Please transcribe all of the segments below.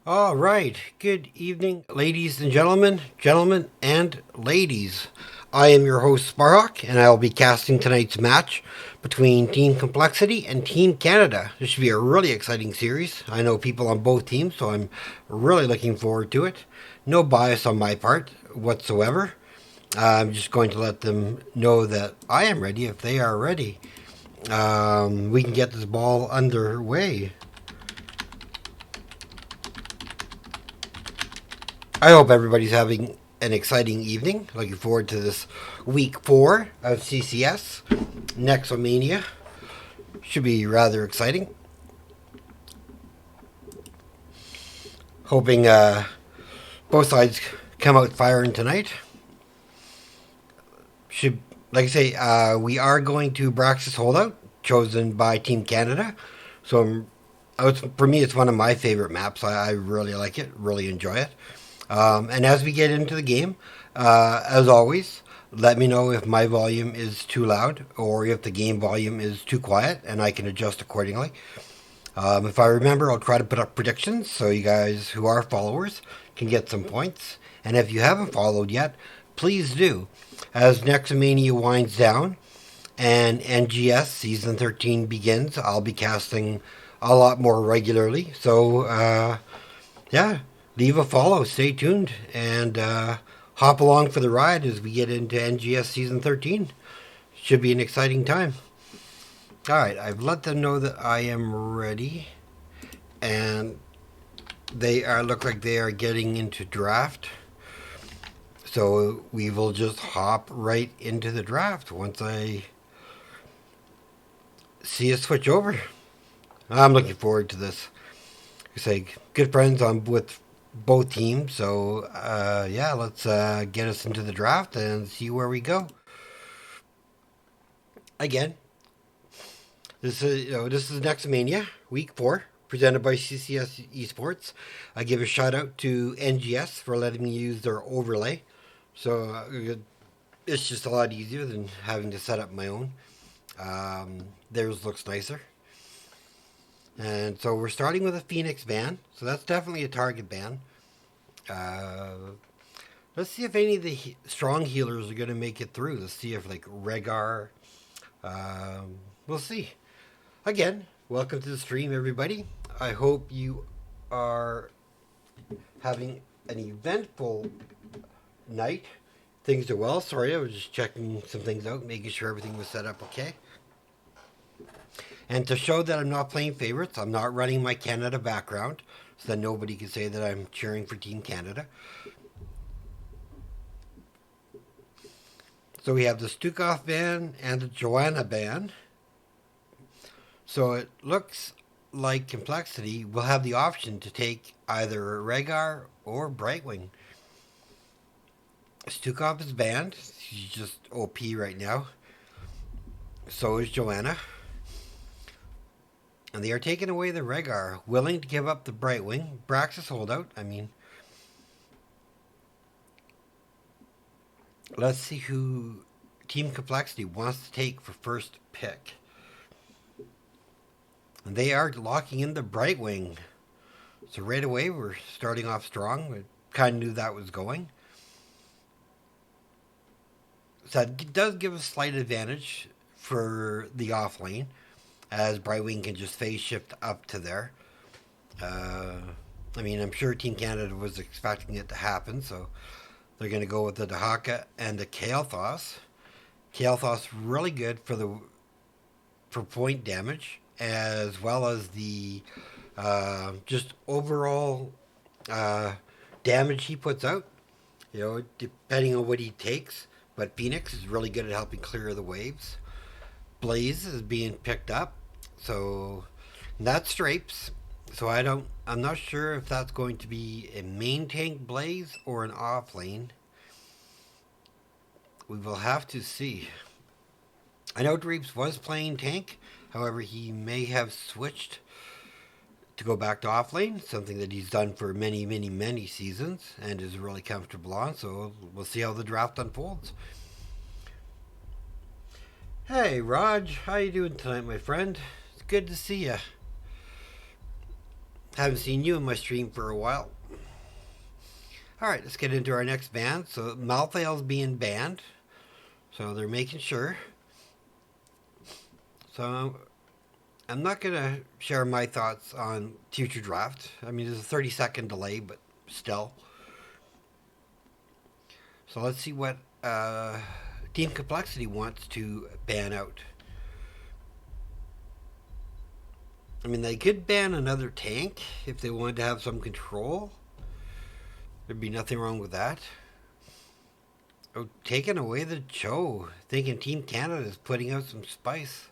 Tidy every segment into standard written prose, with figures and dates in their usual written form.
All right. Good evening, ladies and gentlemen and ladies. I am your host, Sparhawk, and I will be casting tonight's match between Team Complexity and Team Canada. This should be a really exciting series. I know people on both teams, so I'm really looking forward to it. No bias on my part whatsoever. I'm just going to let them know that I am ready if they are ready. We can get this ball underway. I hope everybody's having an exciting evening. Looking forward to this week 4 of CCS. Nexomania. Should be rather exciting. Hoping both sides come out firing tonight. Should, like I say, we are going to Braxis Holdout, chosen by Team Canada. So for me, it's one of my favorite maps. I really like it, really enjoy it. And as we get into the game, as always, let me know if my volume is too loud or if the game volume is too quiet, and I can adjust accordingly. If I remember, I'll try to put up predictions so you guys who are followers can get some points. And if you haven't followed yet, please do. As Nexomania winds down and NGS Season 13 begins, I'll be casting a lot more regularly. So, yeah, leave a follow, stay tuned, and hop along for the ride as we get into NGS Season 13. Should be an exciting time. All right, I've let them know that I am ready, and they are look like they are getting into draft. So we will just hop right into the draft once I see a switch over. I'm looking forward to this. It's like good friends on with both teams, so yeah, let's get us into the draft and see where we go. Again, this is Nexomania Week 4, presented by CCS Esports. I give a shout out to NGS for letting me use their overlay. So it's just a lot easier than having to set up my own. Theirs looks nicer. And so we're starting with a Phoenix ban. So that's definitely a target ban. Uh, let's see if any of the strong healers are going to make it through. Let's see if like Regar. We'll see. Again, welcome to the stream, everybody. I hope you are having an eventful night. Things are well. Sorry, I was just checking some things out, making sure everything was set up okay. And to show that I'm not playing favorites, I'm not running my Canada background, so that nobody can say that I'm cheering for Team Canada. So we have the Stukov ban and the Joanna ban. So it looks like Complexity will have the option to take either Rhaegar or Brightwing. Stukov is banned. She's just OP right now. So is Joanna. And they are taking away the Rhaegar, willing to give up the Brightwing. Braxis holdout. I mean, let's see who Team Complexity wants to take for first pick. And they are locking in the Brightwing. So right away, we're starting off strong. We kind of knew that was going. So that does give a slight advantage for the off lane, as Brightwing can just phase shift up to there. I mean, I'm sure Team Canada was expecting it to happen, so they're going to go with the Dahaka and the Kael'thas. Kael'thas really good for point damage, as well as the just overall damage he puts out. You know, depending on what he takes. But Phoenix is really good at helping clear the waves. Blaze is being picked up, so that's Strapes. So I'm not sure if that's going to be a main tank Blaze or an off lane. We will have to see. I know Dreeps was playing tank, however, he may have switched to go back to off lane, something that he's done for many, many, many seasons and is really comfortable on. So we'll see how the draft unfolds. Hey, Raj, how you doing tonight, my friend? It's good to see you. Haven't seen you in my stream for a while. Alright, let's get into our next ban. So, Malthael's being banned. So, they're making sure. So, I'm not going to share my thoughts on future draft. I mean, there's a 30-second delay, but still. So, let's see what Team Complexity wants to ban out. I mean, they could ban another tank if they wanted to have some control. There'd be nothing wrong with that. Oh, taking away the Cho. Thinking Team Canada is putting out some spice.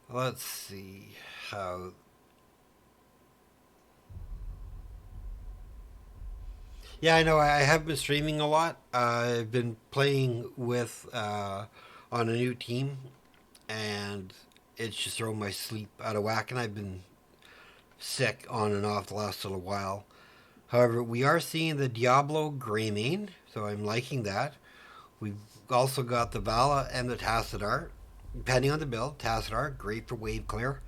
Let's see how... Yeah, I know. I have been streaming a lot. I've been playing with on a new team, and it's just thrown my sleep out of whack. And I've been sick on and off the last little while. However, we are seeing the Diablo Greymane, so I'm liking that. We've also got the Vala and the Tassadar. Depending on the build, Tassadar, great for wave clear.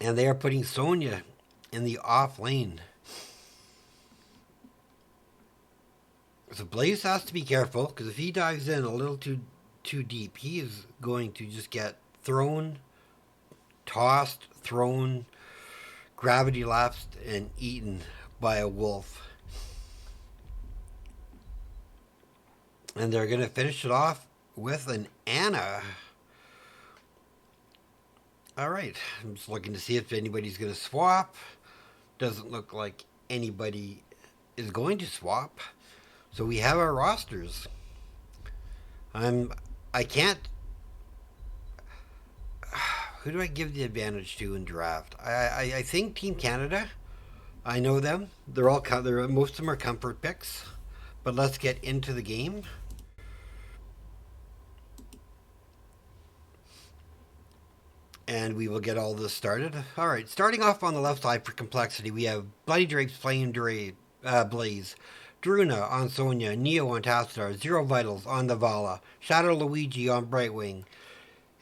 And they are putting Sonya in the off lane. So Blaze has to be careful, because if he dives in a little too deep, he is going to just get thrown, tossed, thrown, gravity lapsed, and eaten by a wolf. And they're going to finish it off with an Anna. Alright, I'm just looking to see if anybody's going to swap. Doesn't look like anybody is going to swap. So we have our rosters. I can't... Who do I give the advantage to in draft? I think Team Canada. I know them. Most of them are comfort picks. But let's get into the game. And we will get all this started. Alright, starting off on the left side for Complexity, we have Bloody Drapes playing Blaze, Druna on Sonya, Neo on Tassadar, Zero Vitals on the Vala, Shadow Luigi on Brightwing.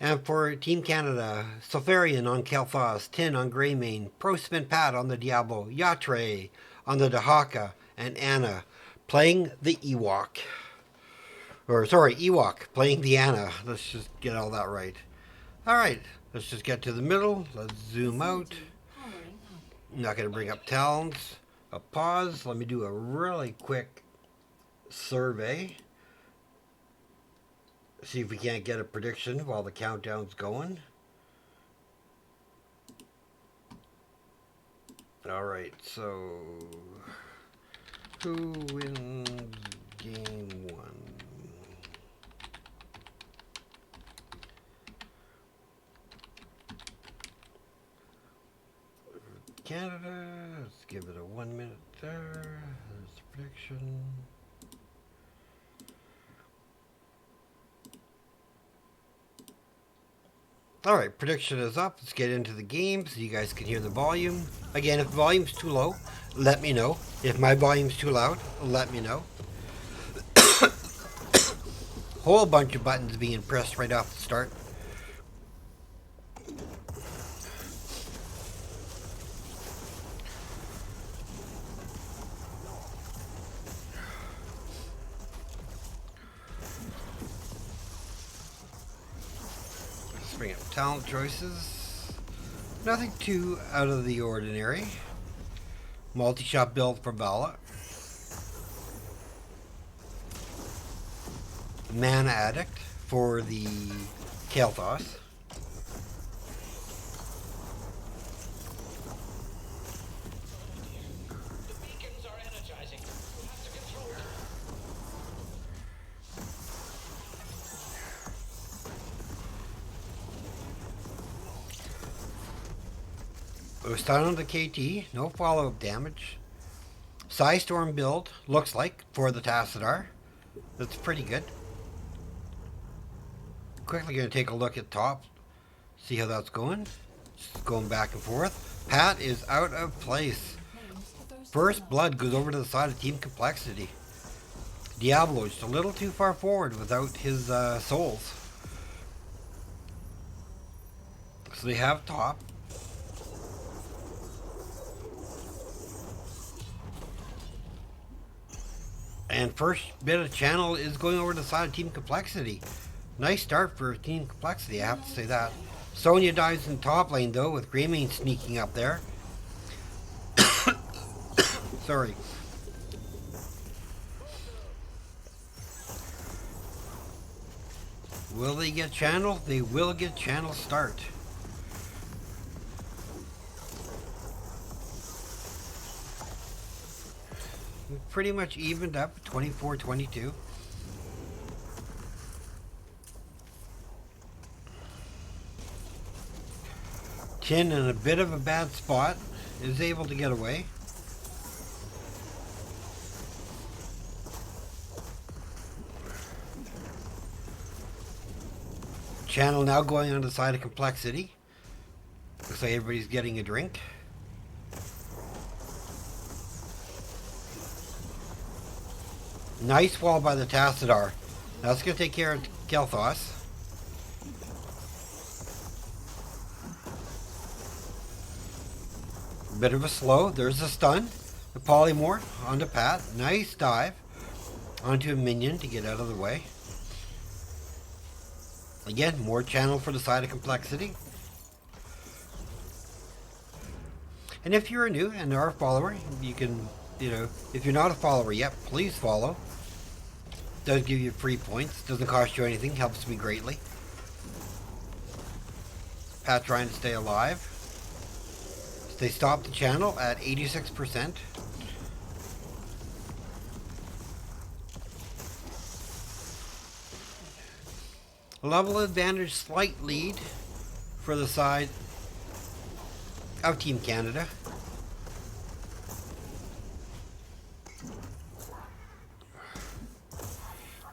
And for Team Canada, Sulfarian on Kel'Thas, Tin on Greymane, Prospin Pat on the Diablo, Yatre on the Dahaka, and Anna playing the Ewok. Ewok playing the Anna. Let's just get all that right. Alright, let's just get to the middle. Let's zoom out. I'm not going to bring up talents. A pause. Let me do a really quick survey. See if we can't get a prediction while the countdown's going. Alright, so... Who wins game 1? Canada, let's give it a 1 minute there. There's the prediction. Alright, prediction is up. Let's get into the game so you guys can hear the volume. Again, if the volume's too low, let me know. If my volume's too loud, let me know. Whole bunch of buttons being pressed right off the start. Bring up talent choices. Nothing too out of the ordinary. Multi-shot build for Vala. Mana Addict for the Kel'Thas. Stun on the KT, no follow-up damage. Psystorm build, looks like, for the Tassadar. That's pretty good. Quickly going to take a look at top, see how that's going. Just going back and forth. Pat is out of place. First blood goes over to the side of Team Complexity. Diablo just a little too far forward without his souls. So they have top. And first bit of channel is going over to the side of Team Complexity. Nice start for Team Complexity, I have to say that. Sonya dives in top lane though, with Greymane sneaking up there. Sorry. Will they get channel? They will get channel start. Pretty much evened up, 24-22. Tin in a bit of a bad spot, is able to get away. Channel now going on the side of Complexity. Looks like everybody's getting a drink. Nice wall by the Tassadar. That's going to take care of Kel'Thas. Bit of a slow. There's a stun. The Polymorph onto Pat. Nice dive onto a minion to get out of the way. Again, more channel for the side of Complexity. And if you're new and are a follower, you can, if you're not a follower yet, please follow. Does give you free points. Doesn't cost you anything. Helps me greatly. Pat trying to stay alive. They stopped the channel at 86%. Level advantage, slight lead for the side of Team Canada.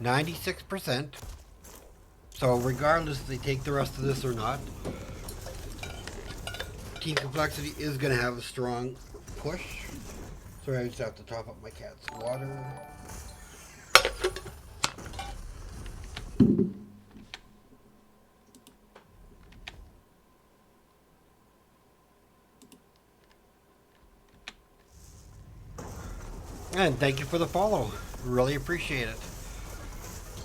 %. So regardless if they take the rest of this or not, Team Complexity is going to have a strong push. Sorry, I just have to top up my cat's water. And thank you for the follow. Really appreciate it.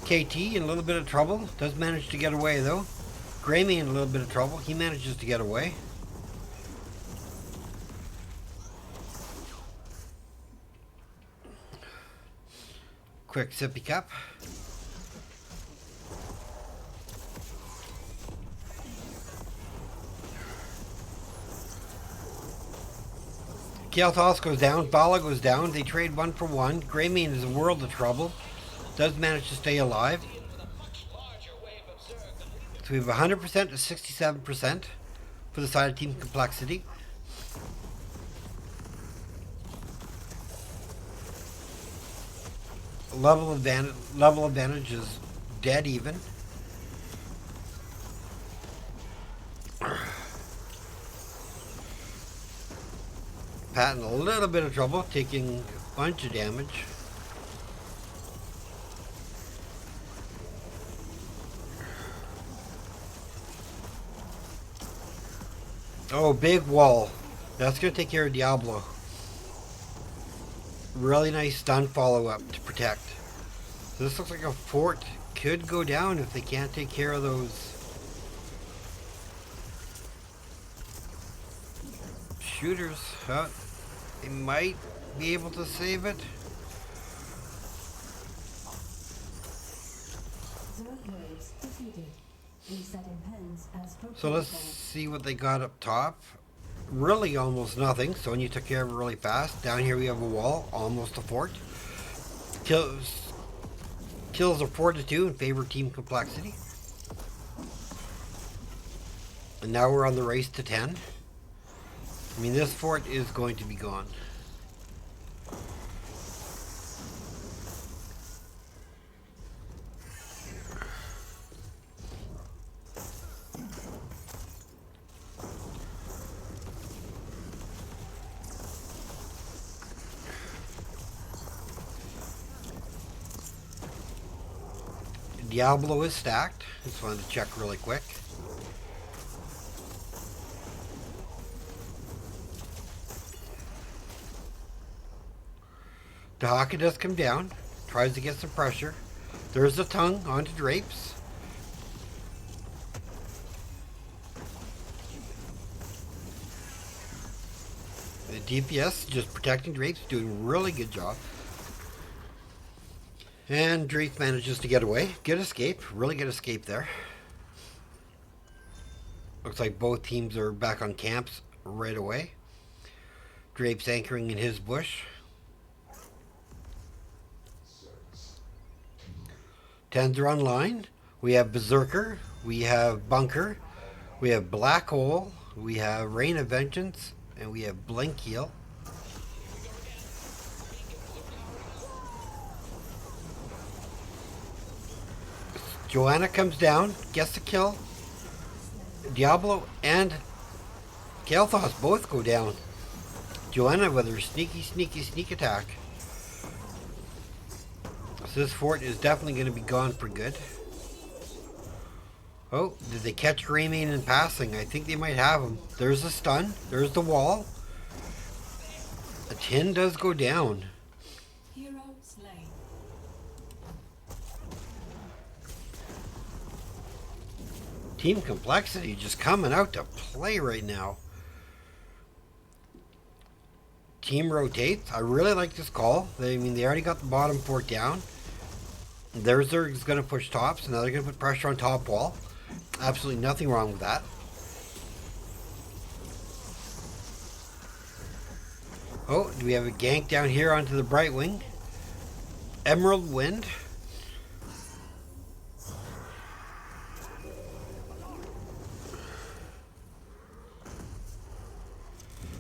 KT in a little bit of trouble. Does manage to get away though. Greymane in a little bit of trouble. He manages to get away. Quick sippy cup. Kel'Thas goes down, Bala goes down, they trade 1 for 1. Greymane is a world of trouble. Does manage to stay alive. So we have 100% to 67% for the side of Team Complexity. Level advantage is dead even. Pat in a little bit of trouble, taking a bunch of damage. Oh, big wall. That's going to take care of Diablo. Really nice stun follow-up to protect. So this looks like a fort could go down if they can't take care of those shooters. They might be able to save it. So let's see what they got up top. Really almost nothing. Sonya took care of it really fast. Down here we have a wall, almost a fort. Kills are 4-2 in favor of Team Complexity. And now we're on the race to 10. I mean, this fort is going to be gone. Diablo is stacked. Just wanted to check really quick. Dahaka does come down. Tries to get some pressure. There's the tongue onto Drapes. The DPS just protecting Drapes, doing a really good job. And Drapes manages to get away. Good escape. Really good escape there. Looks like both teams are back on camps right away. Drapes anchoring in his bush. Tens are online. We have Berserker. We have Bunker. We have Black Hole. We have Rain of Vengeance. And we have Blink Heal. Joanna comes down, gets the kill. Diablo and Kael'thas both go down. Joanna with her sneak attack. So this fort is definitely going to be gone for good. Oh, did they catch Greymane in passing? I think they might have him. There's the stun. There's the wall. A 10 does go down. Hero slain. Team Complexity just coming out to play right now. Team rotates. I really like this call. They already got the bottom fort down. Theirs is going to push top, so now they're going to put pressure on top wall. Absolutely nothing wrong with that. Oh, do we have a gank down here onto the Brightwing? Emerald Wind.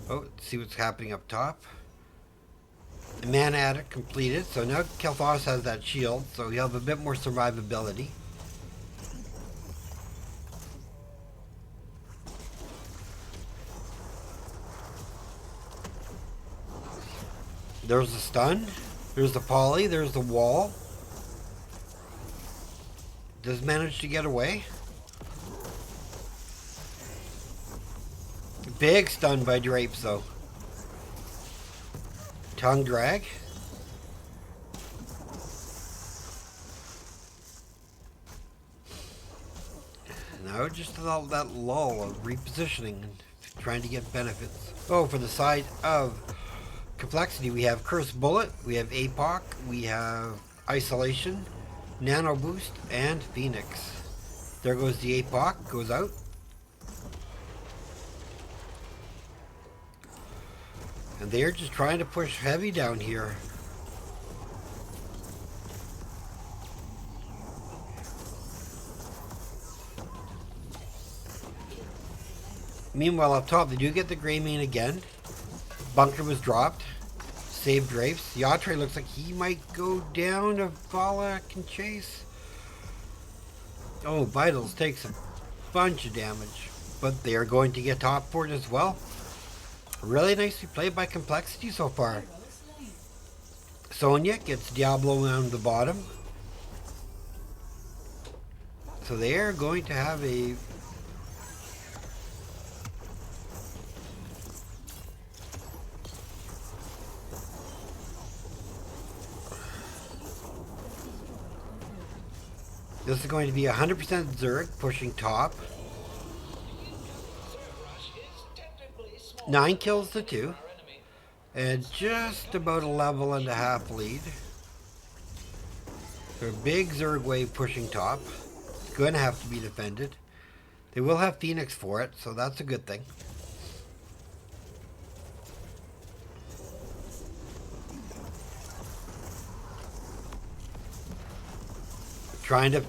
Oh, let's see what's happening up top. Mana Addict completed, so now Kael'thas has that shield, so he'll have a bit more survivability. There's the stun, there's the poly, there's the wall. Does manage to get away. Big stun by Drapes though. Tongue drag. Now just that lull of repositioning and trying to get benefits. Oh, for the side of Complexity, we have Curse Bullet, we have APOC, we have Isolation, Nano Boost, and Phoenix. There goes the APOC, goes out. And they're just trying to push heavy down here. Meanwhile, up top, they do get the Greymane again. Bunker was dropped. Saved Drapes. Yatre looks like he might go down if Vala can chase. Oh, Vitals takes a bunch of damage. But they are going to get top fort as well. Really nicely played by Complexity so far. Sonya gets Diablo on the bottom. So they are going to have a... This is going to be 100% Zerg pushing top. 9 kills to 2. And just about a level and a half lead. So a big Zerg wave pushing top. It's going to have to be defended. They will have Phoenix for it, so that's a good thing. Trying to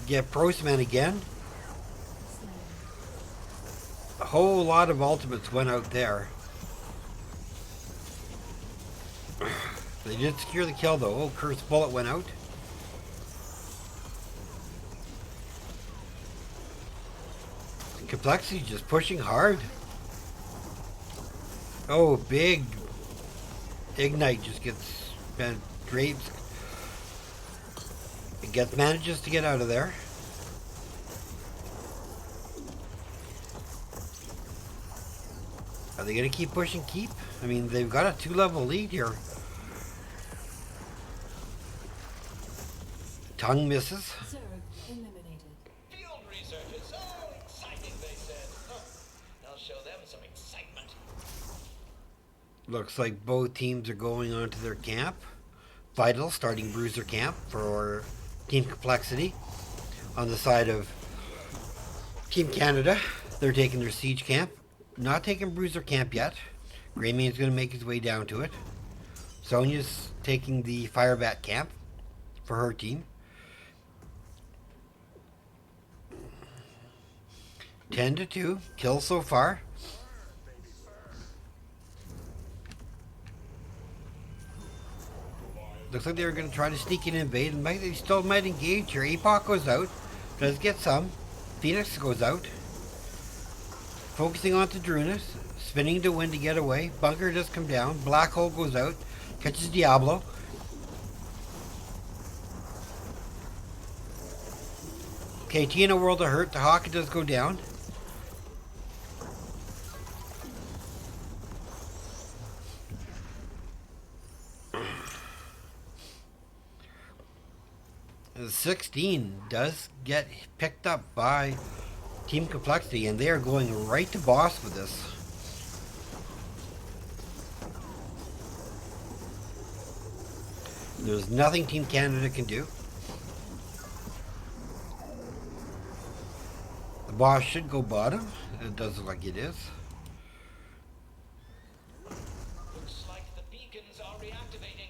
get Proseman again. A whole lot of ultimates went out there. They did secure the kill though. Oh, Curse Bullet went out. Complexity just pushing hard. Oh, big Ignite just gets Drapes Manages to get out of there. Are they going to keep pushing keep? I mean, they've got a 2-level lead here. Tongue misses. Zerg eliminated. Field research is so exciting, they said. Huh. I'll show them some excitement. Looks like both teams are going onto their camp. Vital starting Bruiser camp for Team Complexity. On the side of Team Canada, they're taking their siege camp. Not taking Bruiser camp yet. Greyman's going to make his way down to it. Sonya's taking the Firebat camp for her team. 10-2 kills so far. Looks like they were going to try to sneak in and invade, and they still might engage here. APOC goes out, does get some. Phoenix goes out. Focusing on Tadrunas, spinning to win to get away. Bunker does come down. Black Hole goes out, catches Diablo. KT in a world of hurt. The Hawk does go down. The 16 does get picked up by Team Complexity, and they are going right to boss with this. There's nothing Team Canada can do. The boss should go bottom. It does look like it is. Looks like the beacons are reactivating.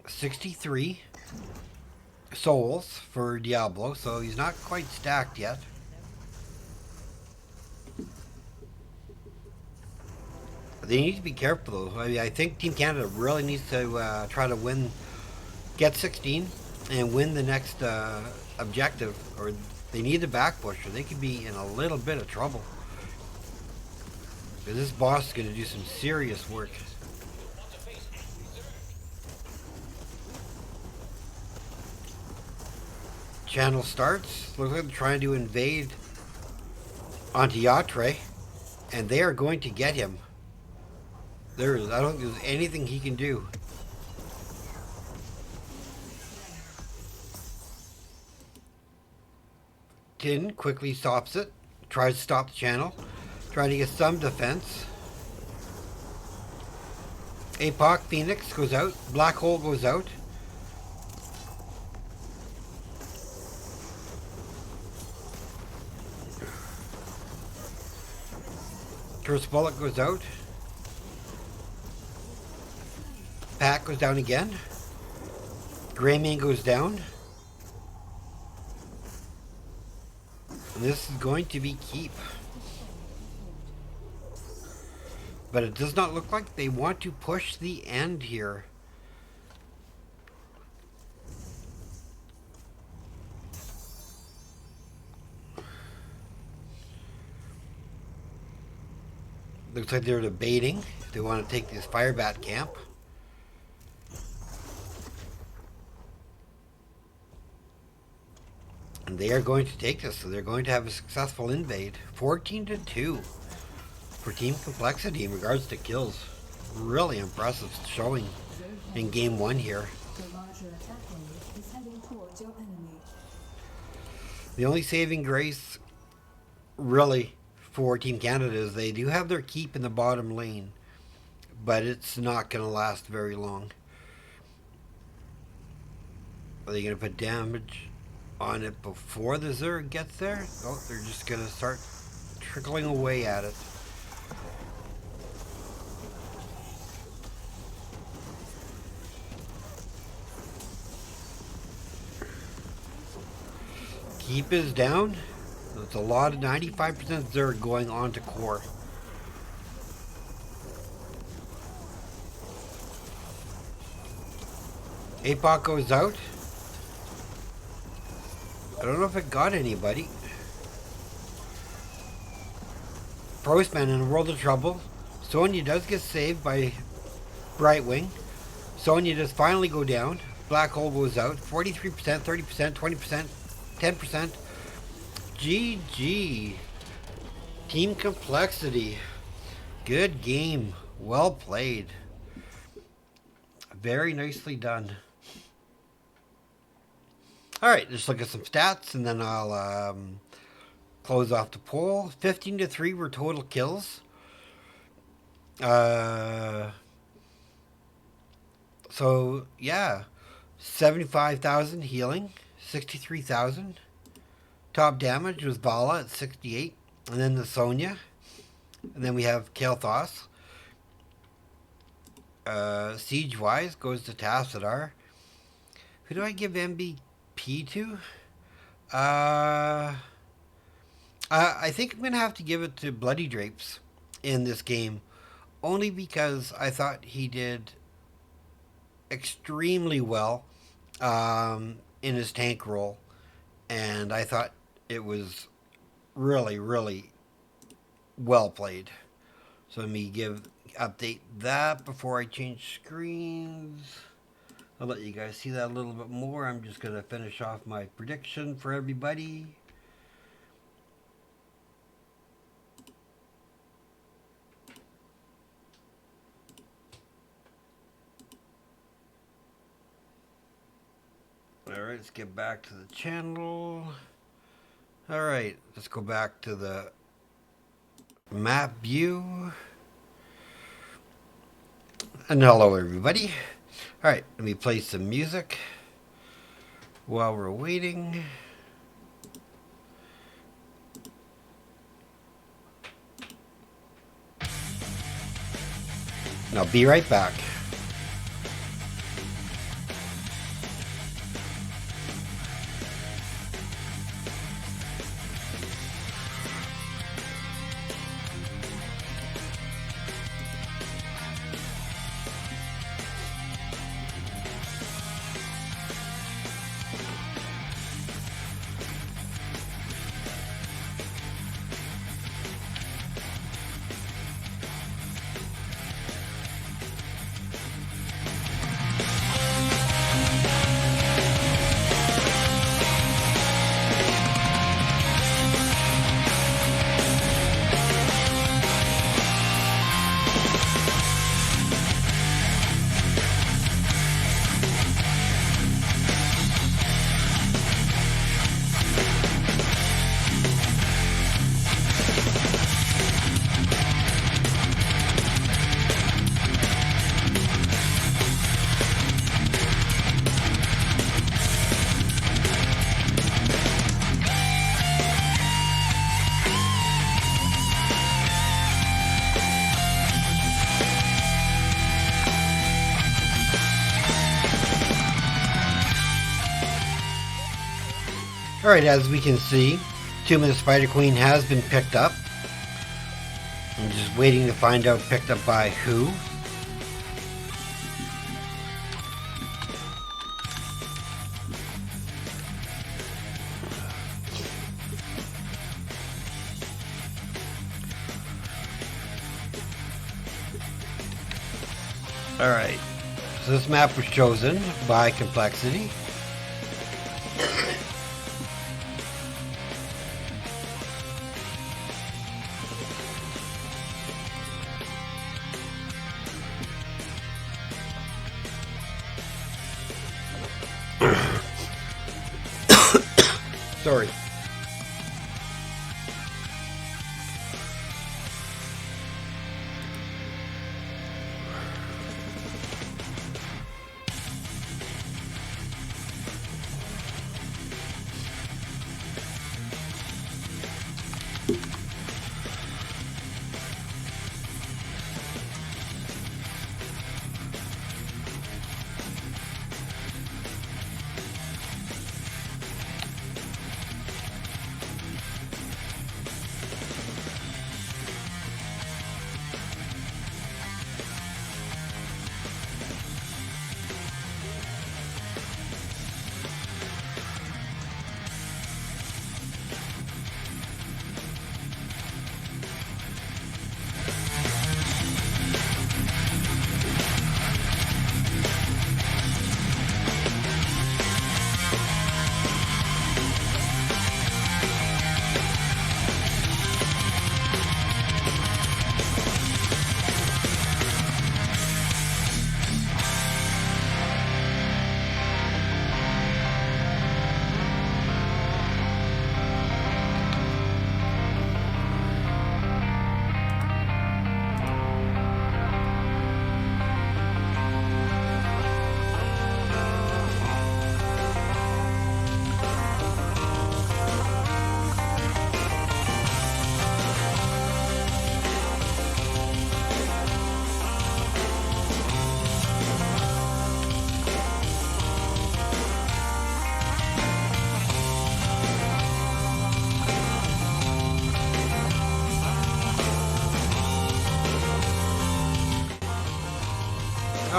63 souls for Diablo, so he's not quite stacked yet. They need to be careful though. I think Team Canada really needs to try to win, get 16 and win the next objective, or they need the back push or they could be in a little bit of trouble. Because this boss is going to do some serious work. Channel starts. Looks like they're trying to invade onto Yatre, and they are going to get him. I don't think there's anything he can do. Tin quickly stops it, tries to stop the channel, trying to get some defense. APOC Phoenix goes out, Black Hole goes out. Curse Bullet goes out. Pack goes down again. Greyman goes down. And this is going to be keep. But it does not look like they want to push the end here. Looks like they're debating if they want to take this Firebat camp. And they are going to take this, so they're going to have a successful invade. 14-2 for Team Complexity in regards to kills. Really impressive showing in game 1 here. The only saving grace really for Team Canada is they do have their keep in the bottom lane, but it's not going to last very long. Are they going to put damage on it before the Zerg gets there? Oh, they're just going to start trickling away at it. Keep is down. It's a lot of 95% Zerg going on to core. APOC goes out. I don't know if it got anybody. Prostman in a world of trouble. Sonya does get saved by Brightwing. Sonya does finally go down. Black hole goes out. 43%, 30%, 20%, 10%. GG. Team complexity. Good game. Well played. Very nicely done. All right, let's look at some stats, and then I'll close off the poll. 15-3 were total kills. So yeah, 75,000 healing, 63,000. Top damage was Vala at 68, and then the Sonya, and then we have Kael'thas. Siege wise goes to Tassadar. Who do I give MVP to? I think I'm gonna have to give it to Bloody Drapes in this game, only because I thought he did extremely well in his tank role, and I thought it was really, really well played. So let me update that before I change screens. I'll let you guys see that a little bit more. I'm just gonna finish off my prediction for everybody. Alright, let's get back to the channel. Alright, let's go back to the map view. And hello everybody. Alright, let me play some music while we're waiting. And I'll be right back. Alright, as we can see, Tomb of the Spider Queen has been picked up. I'm just waiting to find out picked up by who. Alright, so this map was chosen by Complexity. Sorry.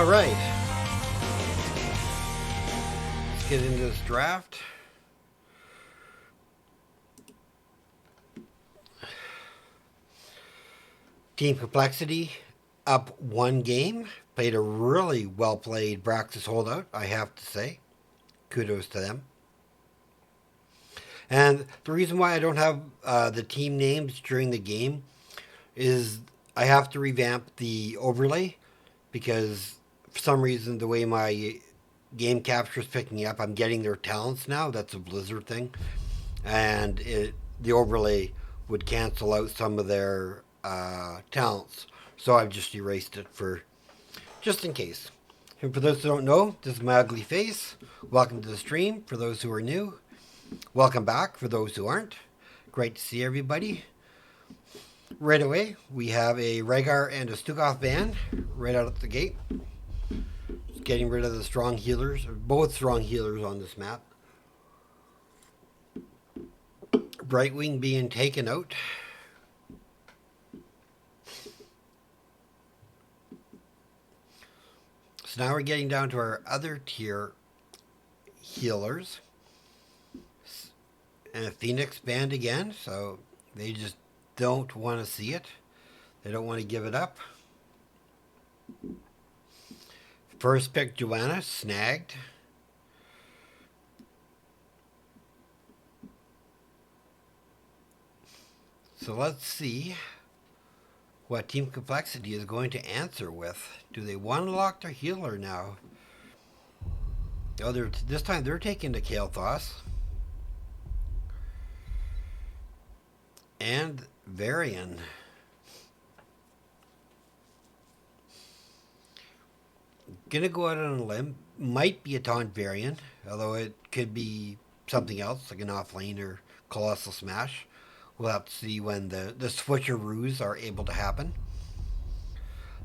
All right, let's get into this draft. Team Complexity up one game. Played a really well played Braxis holdout, I have to say. Kudos to them. And the reason why I don't have the team names during the game is I have to revamp the overlay because for some reason the way my game capture is picking up, I'm getting their talents now. That's a Blizzard thing, and the overlay would cancel out some of their talents. So I've just erased it for just in case. And for those who don't know, this is my ugly face. Welcome to the stream. For those who are new, welcome back. For those who aren't, great to see everybody. Right away, we have a Rhaegar and a Stukov band right out of the gate. Just getting rid of the strong healers, both strong healers on this map. Brightwing being taken out. So now we're getting down to our other tier healers. And a Phoenix band again, so they just don't want to see it. They don't want to give it up. First pick, Joanna, snagged. So let's see what Team Complexity is going to answer with. Do they want to lock their healer now? Oh, this time they're taking the Kael'thas. And Varian. Gonna go out on a limb. Might be a taunt Varian, although it could be something else, like an offlane or Colossal Smash. We'll have to see when the switcheroos are able to happen.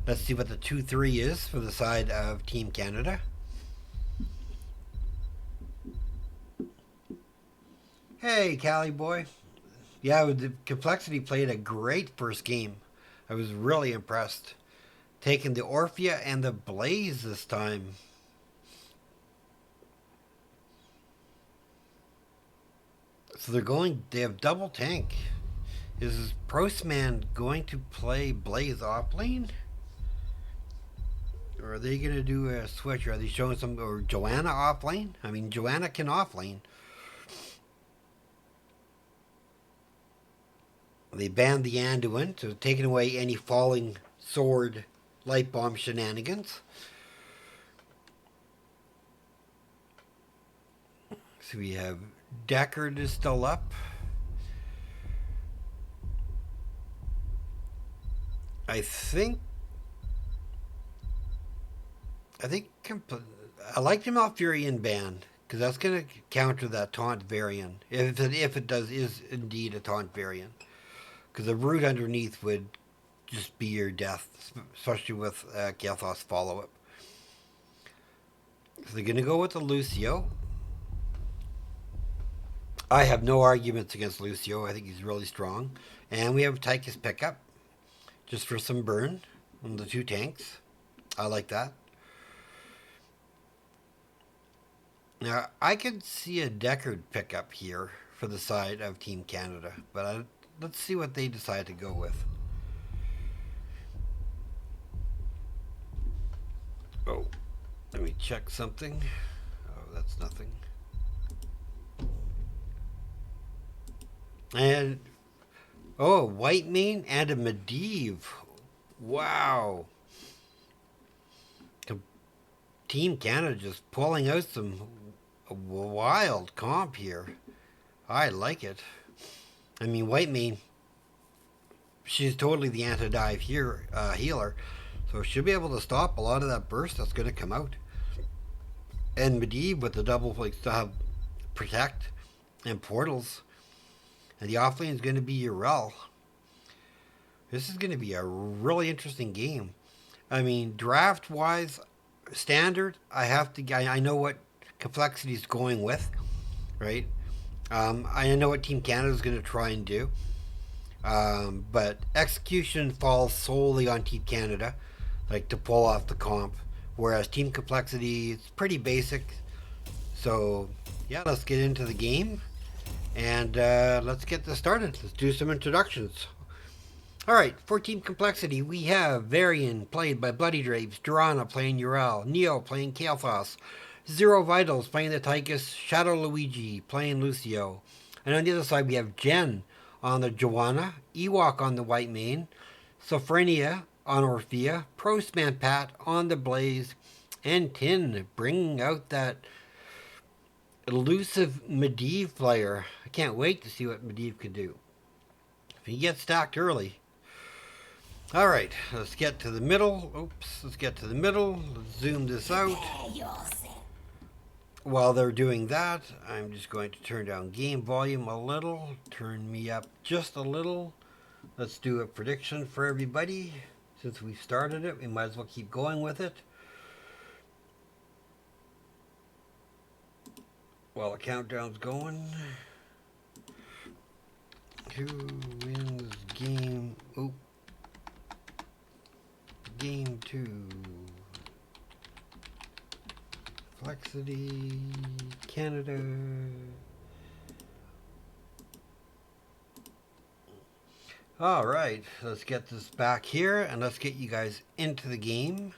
Let's see what the 2-3 is for the side of Team Canada. Hey, Cali boy. Yeah, the Complexity played a great first game. I was really impressed. Taking the Orphea and the Blaze this time. So they have double tank. Is Prostman going to play Blaze off lane? Or are they going to do a switch? Are they showing or Joanna off lane? I mean, Joanna can off lane. They banned the Anduin, so taking away any falling sword light bomb shenanigans. So we have Deckard is still up. I think I like the Malfurion ban because that's going to counter that taunt variant if it is indeed a taunt variant. Because the root underneath would just be your death, especially with Kael'thas follow-up. So they're going to go with the Lucio. I have no arguments against Lucio. I think he's really strong. And we have Tychus pickup, just for some burn on the two tanks. I like that. Now, I could see a Deckard pickup here for the side of Team Canada, but let's see what they decide to go with. Oh, let me check something. Oh, that's nothing. And, oh, White Mane and a Medivh. Wow. Team Canada just pulling out some wild comp here. I like it. I mean, White Mane, she's totally the anti-dive healer, so she'll be able to stop a lot of that burst that's going to come out. And Medivh with the double to have protect and portals, and the offlane is going to be Urel. This is going to be a really interesting game. I mean, draft-wise, standard, I know what Complexity is going with, right? I know what Team Canada is going to try and do. But execution falls solely on Team Canada, like to pull off the comp whereas Team Complexity is pretty basic. So yeah, let's get into the game, and let's get this started. Let's do some introductions. Alright, for Team Complexity, we have Varian, played by Bloody Drapes, Durana playing Ural, Neo playing Kael'thas, Zero Vitals playing the Tychus, Shadow Luigi playing Lucio. And on the other side, we have Jen on the Joanna, Ewok on the White Mane, Sophronia on Orphea, Prostman Pat on the Blaze, and Tin bringing out that elusive Medivh player. I can't wait to see what Medivh can do. If he gets stacked early. All right, let's get to the middle. Oops, let's get to the middle. Let's zoom this out. While they're doing that, I'm just going to turn down game volume a little, turn me up just a little. Let's do a prediction for everybody. Since we started it, we might as well keep going with it. While the countdown's going. Who wins game? Oh. Game 2. Complexity, Canada. All right, let's get this back here and let's get you guys into the game.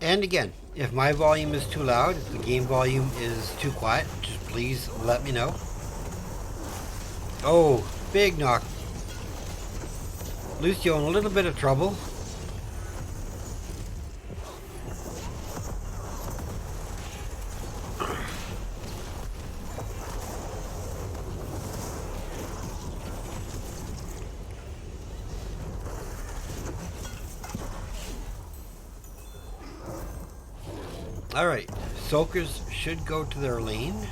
And again, if my volume is too loud, if the game volume is too quiet, just please let me know. Oh, big knock. Lucio in a little bit of trouble. Alright, Soakers should go to their lane.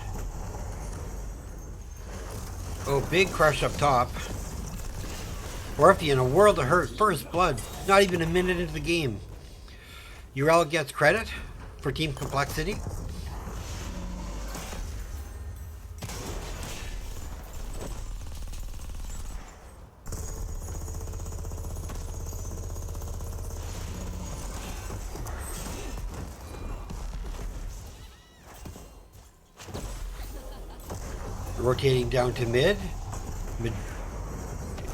Oh, big crush up top. Orphea in a world of hurt. First blood. Not even a minute into the game. Ural gets credit for Team Complexity. Rotating down to mid.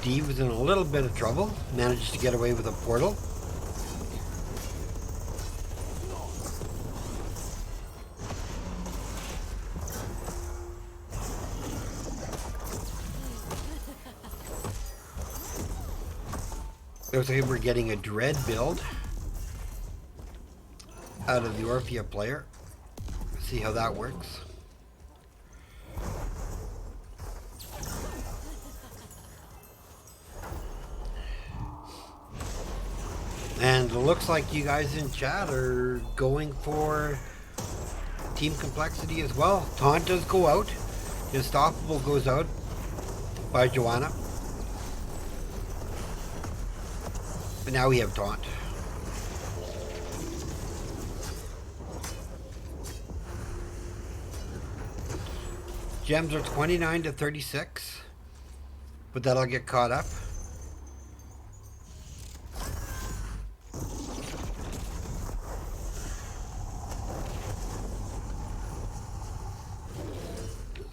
Medivh was in a little bit of trouble. Manages to get away with a portal. Looks like we're getting a Dread build out of the Orphea player. Let's see how that works. And it looks like you guys in chat are going for Team Complexity as well. Taunt does go out. Unstoppable goes out by Joanna. But now we have Taunt. Gems are 29 to 36. But that'll get caught up.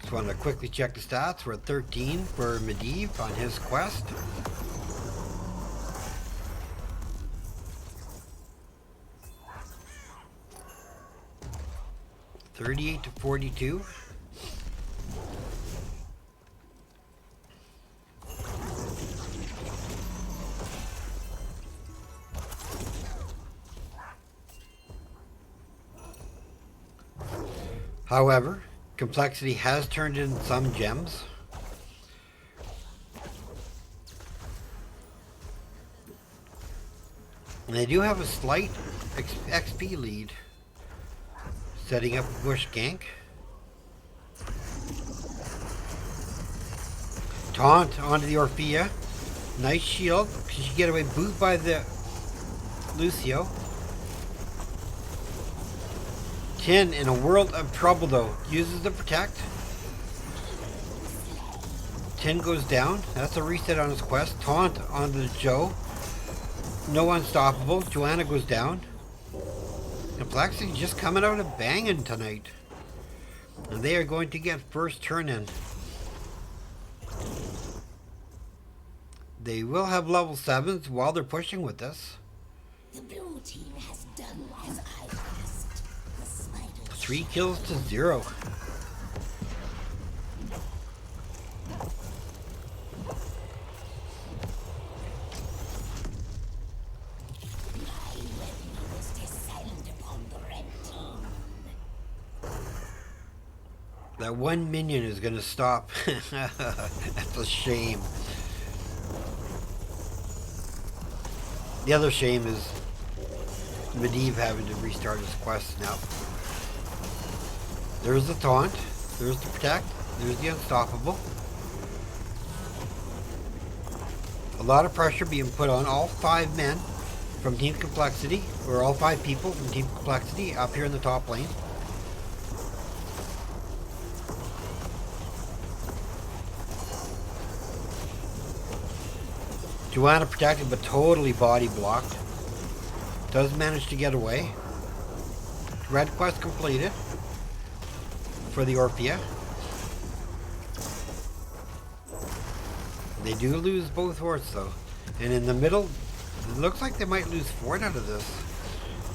Just want to quickly check the stats. We're at 13 for Medivh on his quest. $38 to 42. However, Complexity has turned in some gems. And they do have a slight XP lead. Setting up a bush gank. Taunt onto the Orphea. Nice shield. She get away boot by the Lucio. Tin in a world of trouble though. Uses the protect. Tin goes down. That's a reset on his quest. Taunt onto the Joe. No unstoppable. Joanna goes down. Complexity just coming out of banging tonight. And they are going to get first turn in. They will have level 7s while they're pushing with this. The blue team has done as I asked. The spider 3 kills to 0. my weapons descend upon the red team. That one minion is going to stop. That's a shame. The other shame is Medivh having to restart his quest now. There's the taunt. There's the protect. There's the unstoppable. A lot of pressure being put on all 5 men from Team Complexity, or all 5 people from Team Complexity up here in the top lane. Joanna protected but totally body blocked. Does manage to get away. Red quest completed for the Orphea. They do lose both horses though. And in the middle, it looks like they might lose Fort out of this.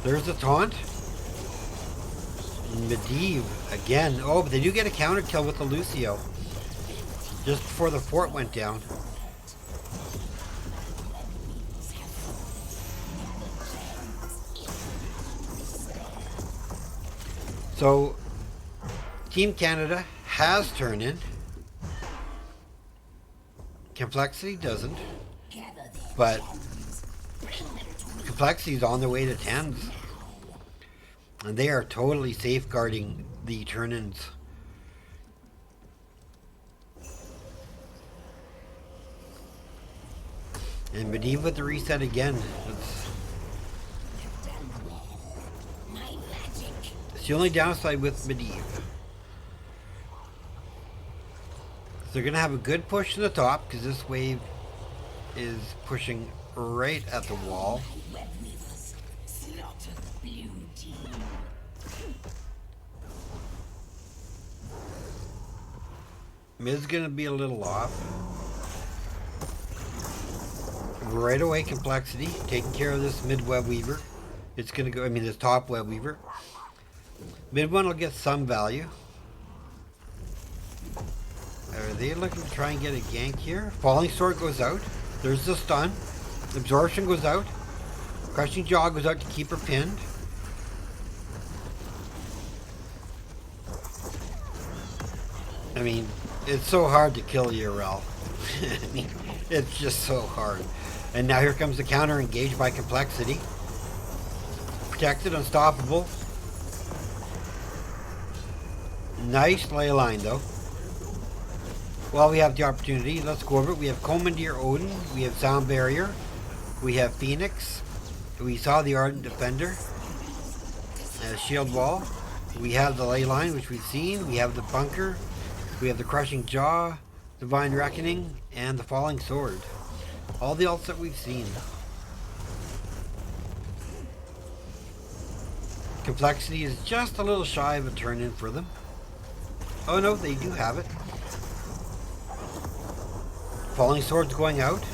There's the taunt. Medivh again. Oh, but they do get a counter kill with the Lucio. Just before the fort went down. So, Team Canada has turned in. Complexity doesn't. But Complexity is on their way to 10s. And they are totally safeguarding the turn-ins. And Medivh with the reset again. It's the only downside with Medivh. They're going to have a good push to the top because this wave is pushing right at the wall. Mid's going to be a little off. Right away, Complexity taking care of this mid web weaver. It's going to go, this top web weaver. Mid one will get some value. Are they looking to try and get a gank here? Falling Sword goes out. There's the stun. Absorption goes out. Crushing Jaw goes out to keep her pinned. It's so hard to kill URL. It's just so hard. And now here comes the counter engaged by Complexity. Protected, unstoppable. Nice ley line though. While we have the opportunity, let's go over it. We have Commandeer Odin, we have Sound Barrier, we have Phoenix, we saw the Ardent Defender, Shield Wall, we have the ley line which we've seen, we have the bunker, we have the Crushing Jaw, Divine Reckoning, and the Falling Sword. All the ults that we've seen. Complexity is just a little shy of a turn in for them. Oh no, they do have it. Falling Sword's going out.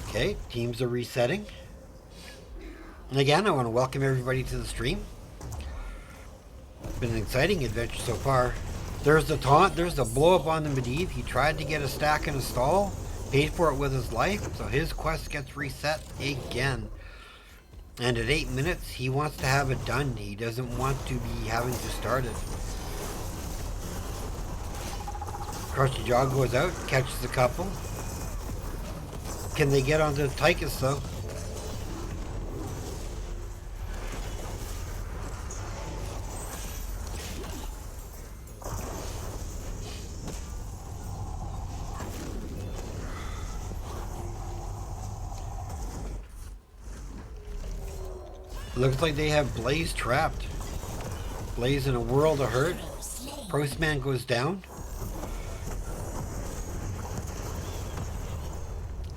Okay, teams are resetting. And again, I want to welcome everybody to the stream. It's been an exciting adventure so far. There's the taunt, there's the blow up on the Medivh. He tried to get a stack in a stall, paid for it with his life, so his quest gets reset again. And at 8 minutes, he wants to have it done. He doesn't want to be having to start it. Crushing Jaw goes out, catches a couple. Can they get onto the Tychus though? Looks like they have Blaze trapped. Blaze in a world of hurt. Postman goes down.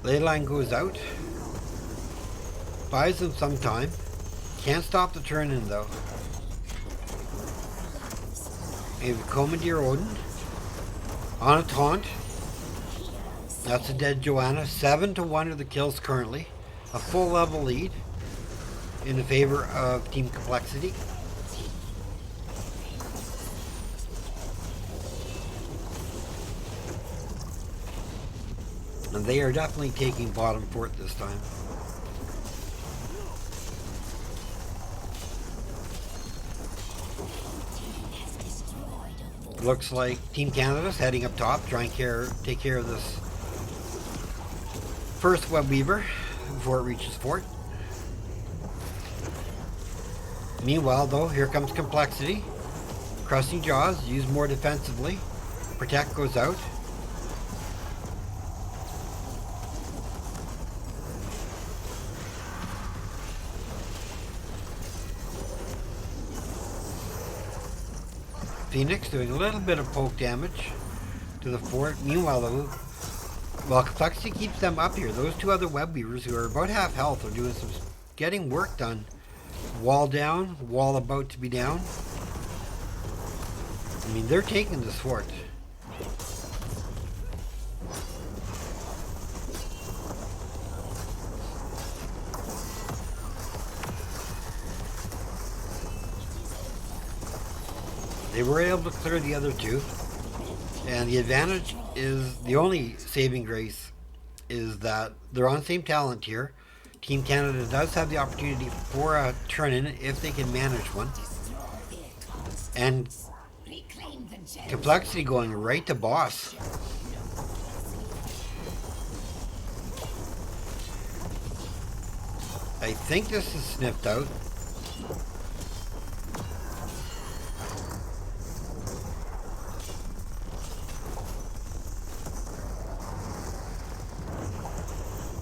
Leyline goes out. Buys them some time. Can't stop the turn-in though. Maybe Commandeer Odin. On a taunt. That's a dead Joanna. 7-1 are the kills currently. A full level lead in the favor of Team Complexity. And they are definitely taking bottom fort this time. Looks like Team Canada's heading up top, trying to take care of this first Web Weaver before it reaches fort. Meanwhile, though, here comes Complexity. Crushing Jaws, used more defensively. Protect goes out. Phoenix doing a little bit of poke damage to the fort. Meanwhile, though, while Complexity keeps them up here, those two other Web Weavers who are about half health are doing some getting work done. Wall down, wall about to be down. I mean, they're taking this fort. They were able to clear the other two. And the advantage is, the only saving grace is that they're on the same talent tier. Team Canada does have the opportunity for a turn-in if they can manage one. And Complexity going right to boss. I think this is sniffed out.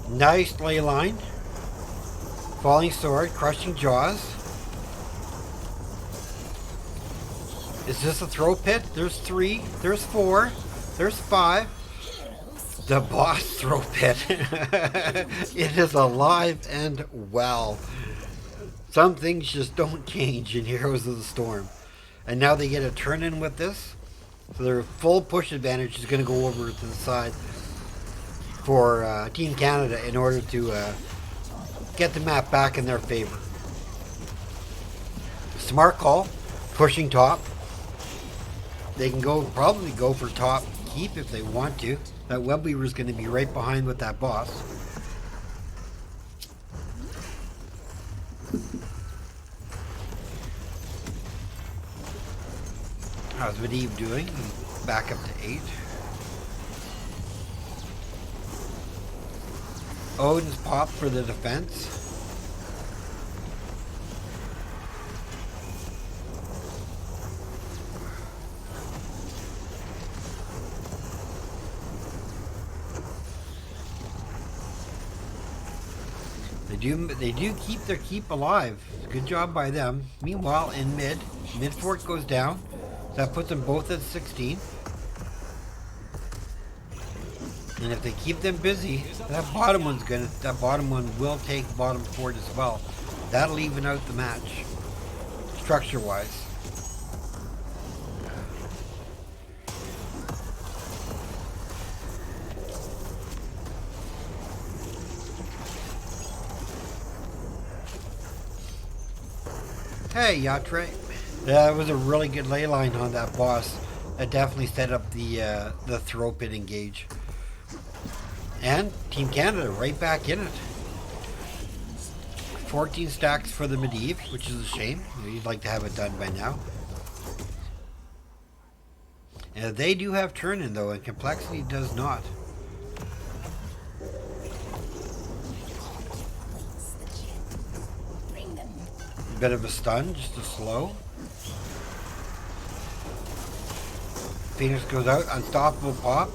Nice ley line. Falling sword, crushing jaws. Is this a throw pit? There's 3, there's 4, there's 5. The boss throw pit. It is alive and well. Some things just don't change in Heroes of the Storm. And now they get a turn in with this. So their full push advantage is going to go over to the side for Team Canada in order to get the map back in their favor. Smart call, pushing top. They can probably go for top keep if they want to. That Web Weaver is going to be right behind with that boss. How's Medivh doing? Back up to 8. Odin's pop for the defense. They do keep their keep alive. Good job by them. Meanwhile, in mid fort goes down. That puts them both at 16. And if they keep them busy, that bottom one will take bottom fort as well. That'll even out the match, structure-wise. Hey, Yatre. That was a really good ley line on that boss. That definitely set up the throw pit engage. And Team Canada right back in it. 14 stacks for the Medivh, which is a shame. You'd like to have it done by now. And they do have turn-in though, and Complexity does not. Bit of a stun, just a slow. Phoenix goes out, unstoppable pop.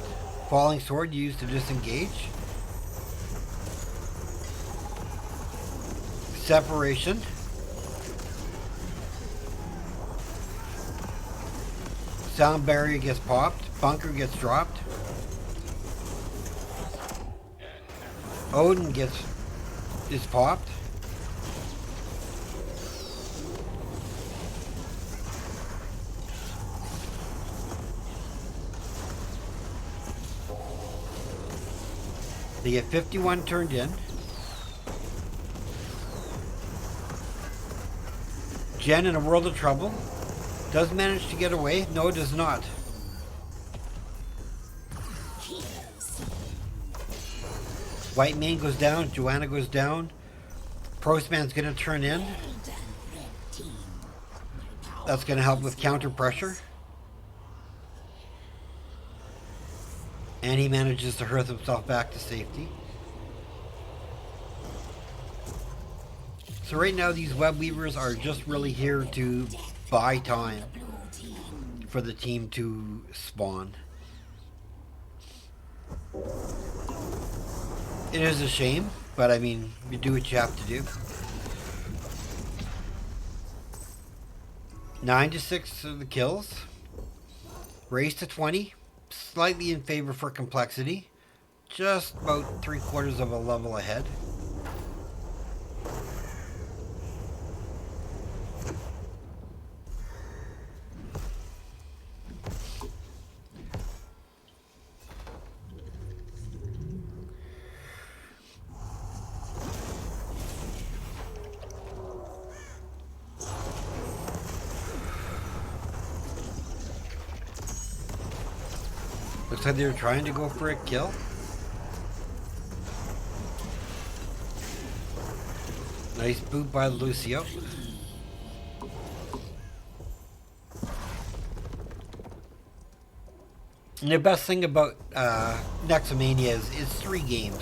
Falling sword used to disengage. Separation. Sound barrier gets popped. Bunker gets dropped. Odin is popped. They get 51 turned in. Jen in a world of trouble. Does manage to get away. No, does not. White Mane goes down. Joanna goes down. Prostman's going to turn in. That's going to help with counter pressure. And he manages to hurl himself back to safety. So right now these web weavers are just really here to buy time for the team to spawn. It is a shame, but I mean, you do what you have to do. 9 to 6 of the kills. Race to 20. Slightly in favor for complexity. Just about 3/4 of a level ahead. Looks like they were trying to go for a kill. Nice boot by Lucio. And the best thing about Nexomania is it's 3 games.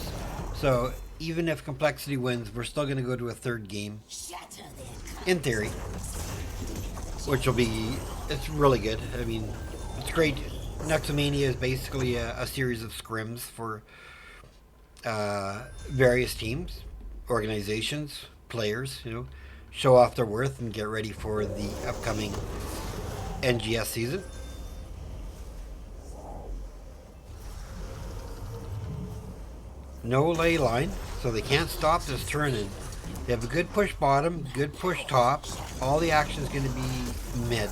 So even if complexity wins, we're still going to go to a 3rd game. In theory. Which will be, it's really good. I mean, it's great. Nexomania is basically a series of scrims for various teams, organizations, players, you know, show off their worth and get ready for the upcoming NGS season. No ley line, so they can't stop this turning. They have a good push bottom, good push top. All the action is going to be mid.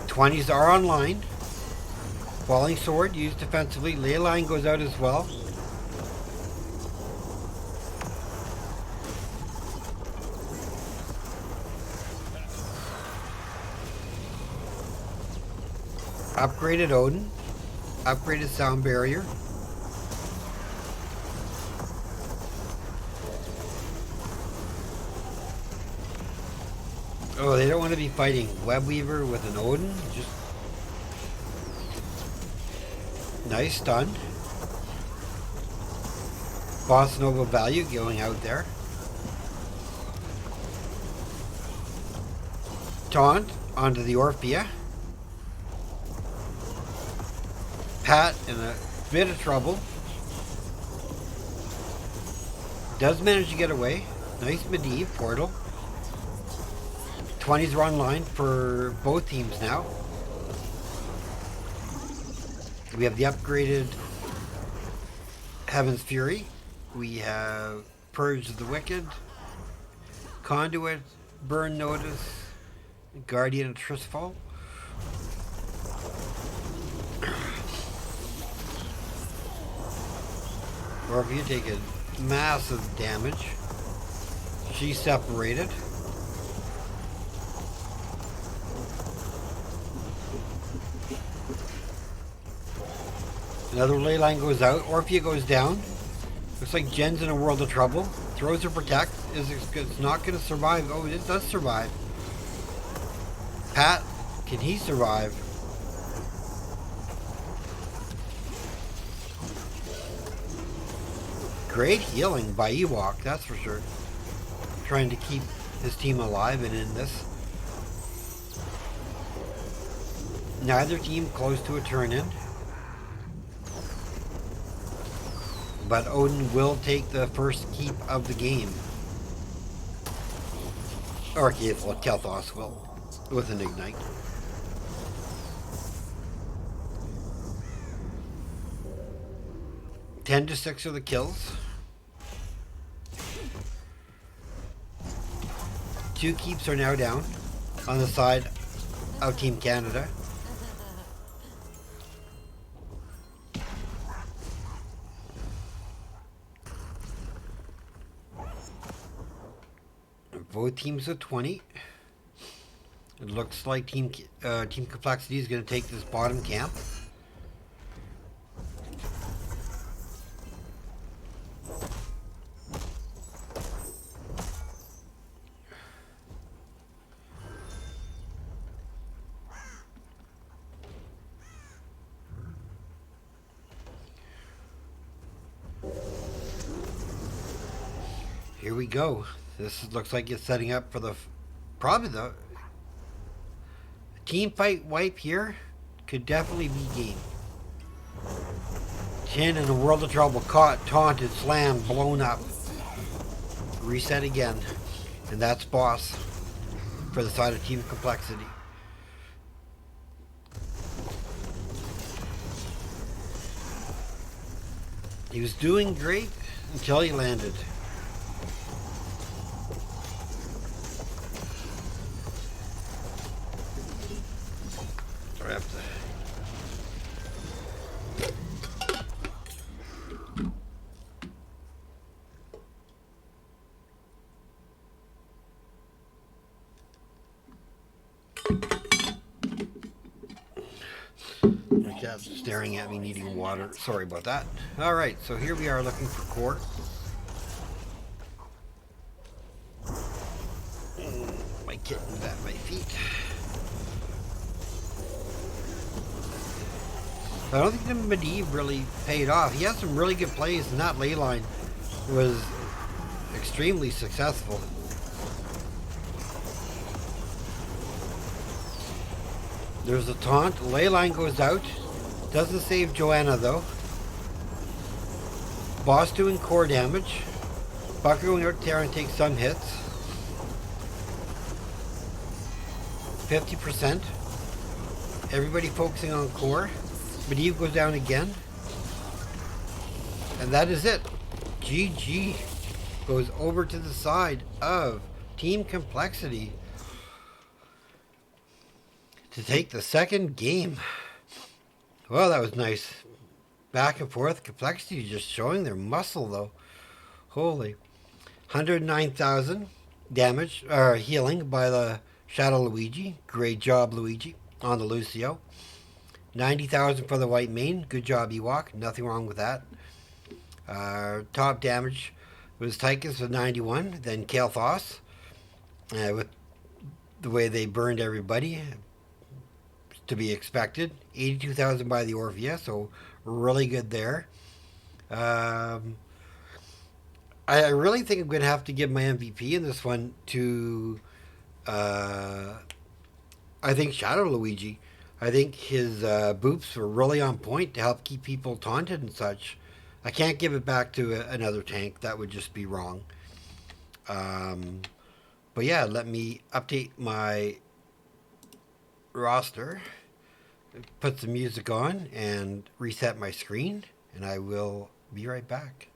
'20s are online. Falling Sword used defensively. Ley line goes out as well. Upgraded Odin. Upgraded sound barrier. Oh, they don't want to be fighting Webweaver with an Odin. Just nice stun. Boss Nova value going out there. Taunt onto the Orphea. Pat in a bit of trouble. Does manage to get away. Nice Medivh portal. 20s are online for both teams now. We have the upgraded Heaven's Fury. We have Purge of the Wicked, Conduit, Burn Notice, Guardian of Tristfall. Or if you take a massive damage, she's separated. Another ley line goes out. Orphea goes down. Looks like Jen's in a world of trouble. Throws her protect. It's not going to survive. Oh, it does survive. Pat, can he survive? Great healing by Ewok, that's for sure. Trying to keep his team alive and in this. Neither team close to a turn-in. But Odin will take the first keep of the game. Or Kelthos will with an ignite. Ten to 6 are the kills. 2 keeps are now down on the side of Team Canada. Both teams at 20. It looks like Team Complexity is going to take this bottom camp. Here we go. This looks like it's setting up for probably the team fight wipe here. Could definitely be game. Chin in a world of trouble. Caught, taunted, slammed, blown up. Reset again. And that's boss for the side of Team Complexity. He was doing great until he landed. My cat's staring at me needing water. Sorry about that. Alright, so here we are looking for court. My kitten's at my feet. I don't think the Medivh really paid off. He had some really good plays, and that ley line was extremely successful. There's a taunt. Ley line goes out. Doesn't save Joanna though. Boss doing core damage. Bucker going out there and takes some hits. 50%. Everybody focusing on core. Medivh goes down again. And that is it. GG goes over to the side of Team Complexity to take the second game. Well, that was nice. Back and forth. Complexity just showing their muscle though. Holy. 109,000 damage, or healing by the Shadow Luigi. Great job, Luigi, on the Lucio. 90,000 for the white main. Good job, Ewok. Nothing wrong with that. Top damage was Tychus with 91. Then Kael'thas with the way they burned everybody. To be expected. 82,000 by the Orphea, so really good there. I really think I'm going to have to give my MVP in this one to, I think, Shadow Luigi. I think his boops were really on point to help keep people taunted and such. I can't give it back to another tank. That would just be wrong. But yeah, let me update my roster, put some music on, and reset my screen, and I will be right back.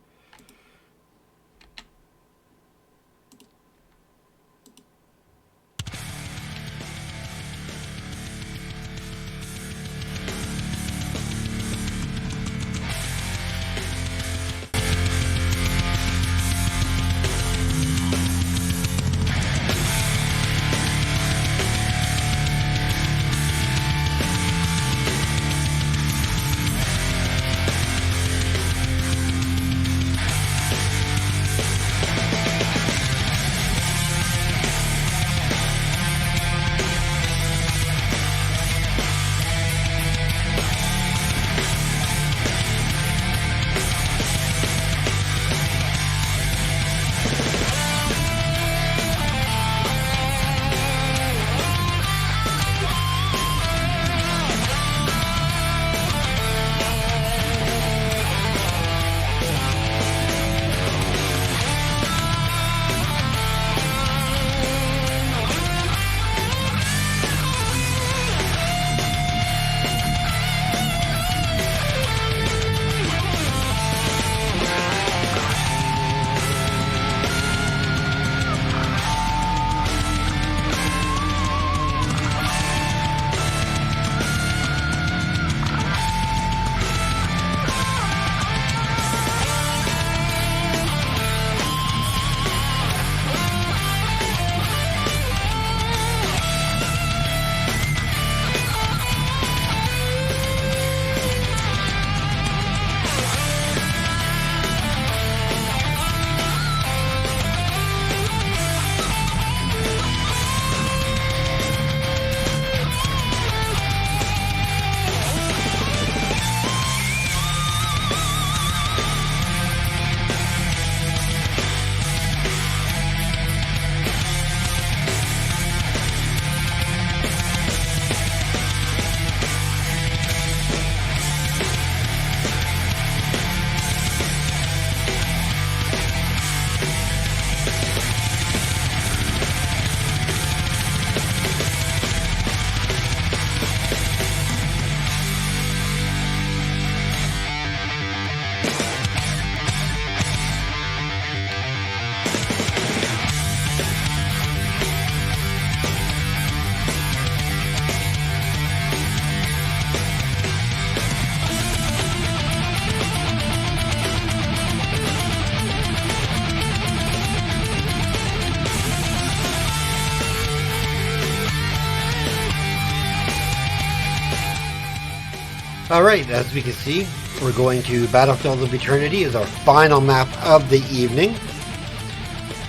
Alright, as we can see, we're going to Battlefield of Eternity as our final map of the evening.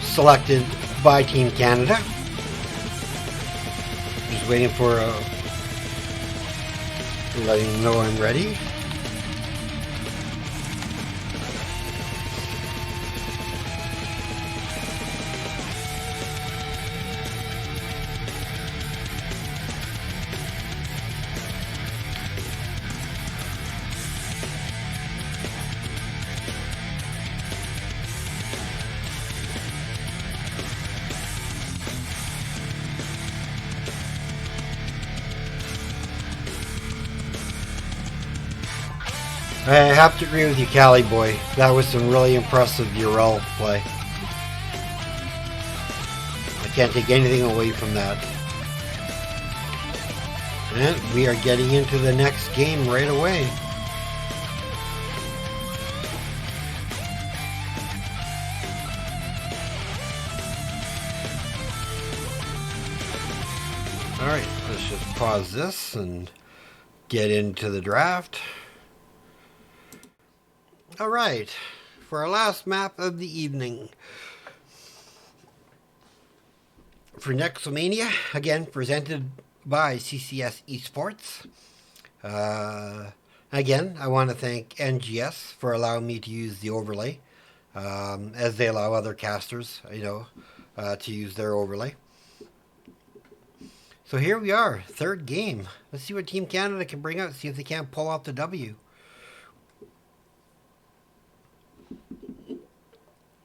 Selected by Team Canada. Just waiting for letting them know I'm ready. I have to agree with you, Cali boy. That was some really impressive URL play. I can't take anything away from that. And we are getting into the next game right away. Alright, let's just pause this and get into the draft. Alright, for our last map of the evening. For Nexomania, again, presented by CCS Esports. Again, I want to thank NGS for allowing me to use the overlay, as they allow other casters, to use their overlay. So here we are, third game. Let's see what Team Canada can bring out, see if they can't pull off the W.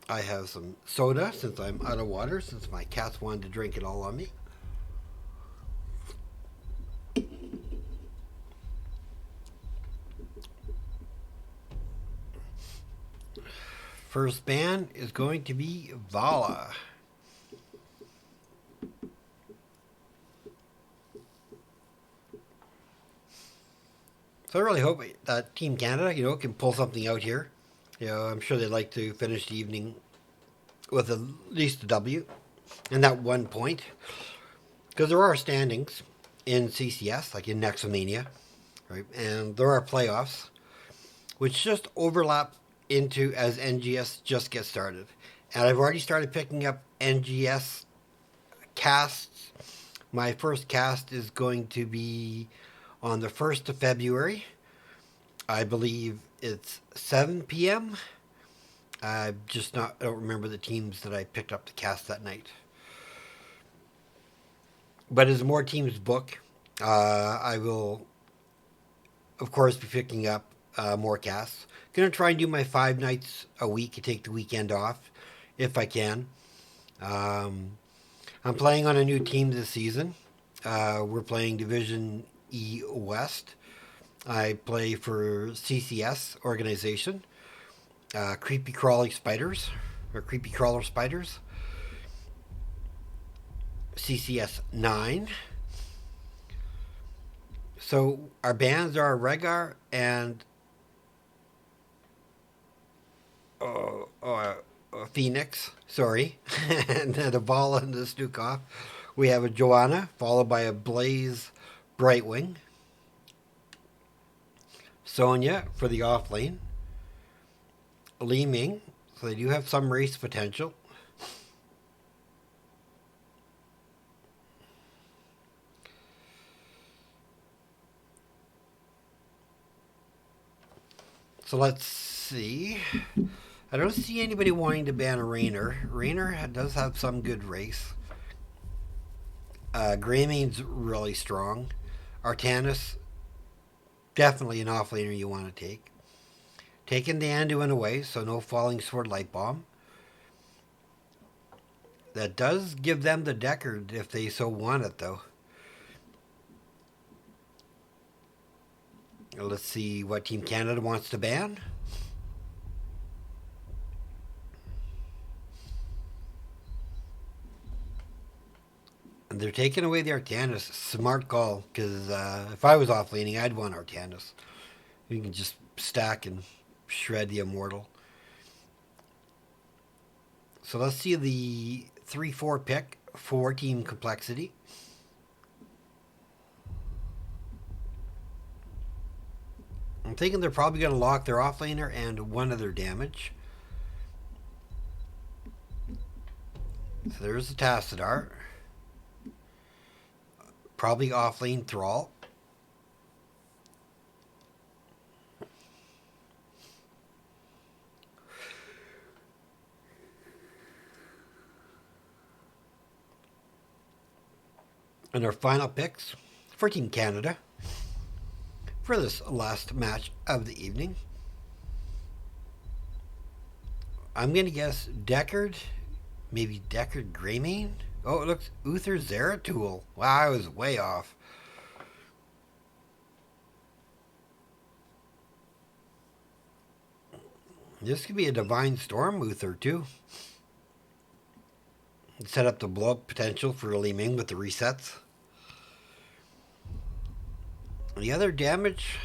I have some soda since I'm out of water, since my cats wanted to drink it all on me. First ban is going to be Vala. So I really hope that Team Canada, can pull something out here. I'm sure they'd like to finish the evening with at least a W and that 1 point. Because there are standings in CCS, like in Nexomania, right? And there are playoffs, which just overlap into as NGS just gets started. And I've already started picking up NGS casts. My first cast is going to be on the 1st of February. I believe it's 7 p.m. I don't remember the teams that I picked up to cast that night. But as more teams book, I will, of course, be picking up more casts. Going to try and do my 5 nights a week and take the weekend off if I can. I'm playing on a new team this season. We're playing Division E West. I play for CCS organization, Creepy Crawler Spiders, CCS 9. So our bands are Regar and Phoenix, sorry, and then a Vala and the Stukov. We have a Joanna, followed by a Blaze Brightwing. Sonya for the off lane. Li Ming, so they do have some race potential. So let's see. I don't see anybody wanting to ban a Raynor. Raynor does have some good race. Greymane's really strong. Artanis, definitely an offlaner you want to take. Taking the Anduin away, so no Falling Sword Light Bomb. That does give them the Deckard if they so want it, though. Let's see what Team Canada wants to ban. And they're taking away the Artanis. Smart call, because if I was off laning, I'd want Artanis. You can just stack and shred the Immortal. So let's see the 3-4 pick for Team Complexity. thinking they're probably going to lock their offlaner and one of their damage. So there's the Tassadar. Probably offlane Thrall. And our final picks for Team Canada for this last match of the evening. I'm going to guess Deckard, maybe Deckard Greymane. Oh, it looks Uther Zeratul. Wow, I was way off. This could be a Divine Storm Uther, too. Set up the blow up potential for Li Ming with the resets. The other damage,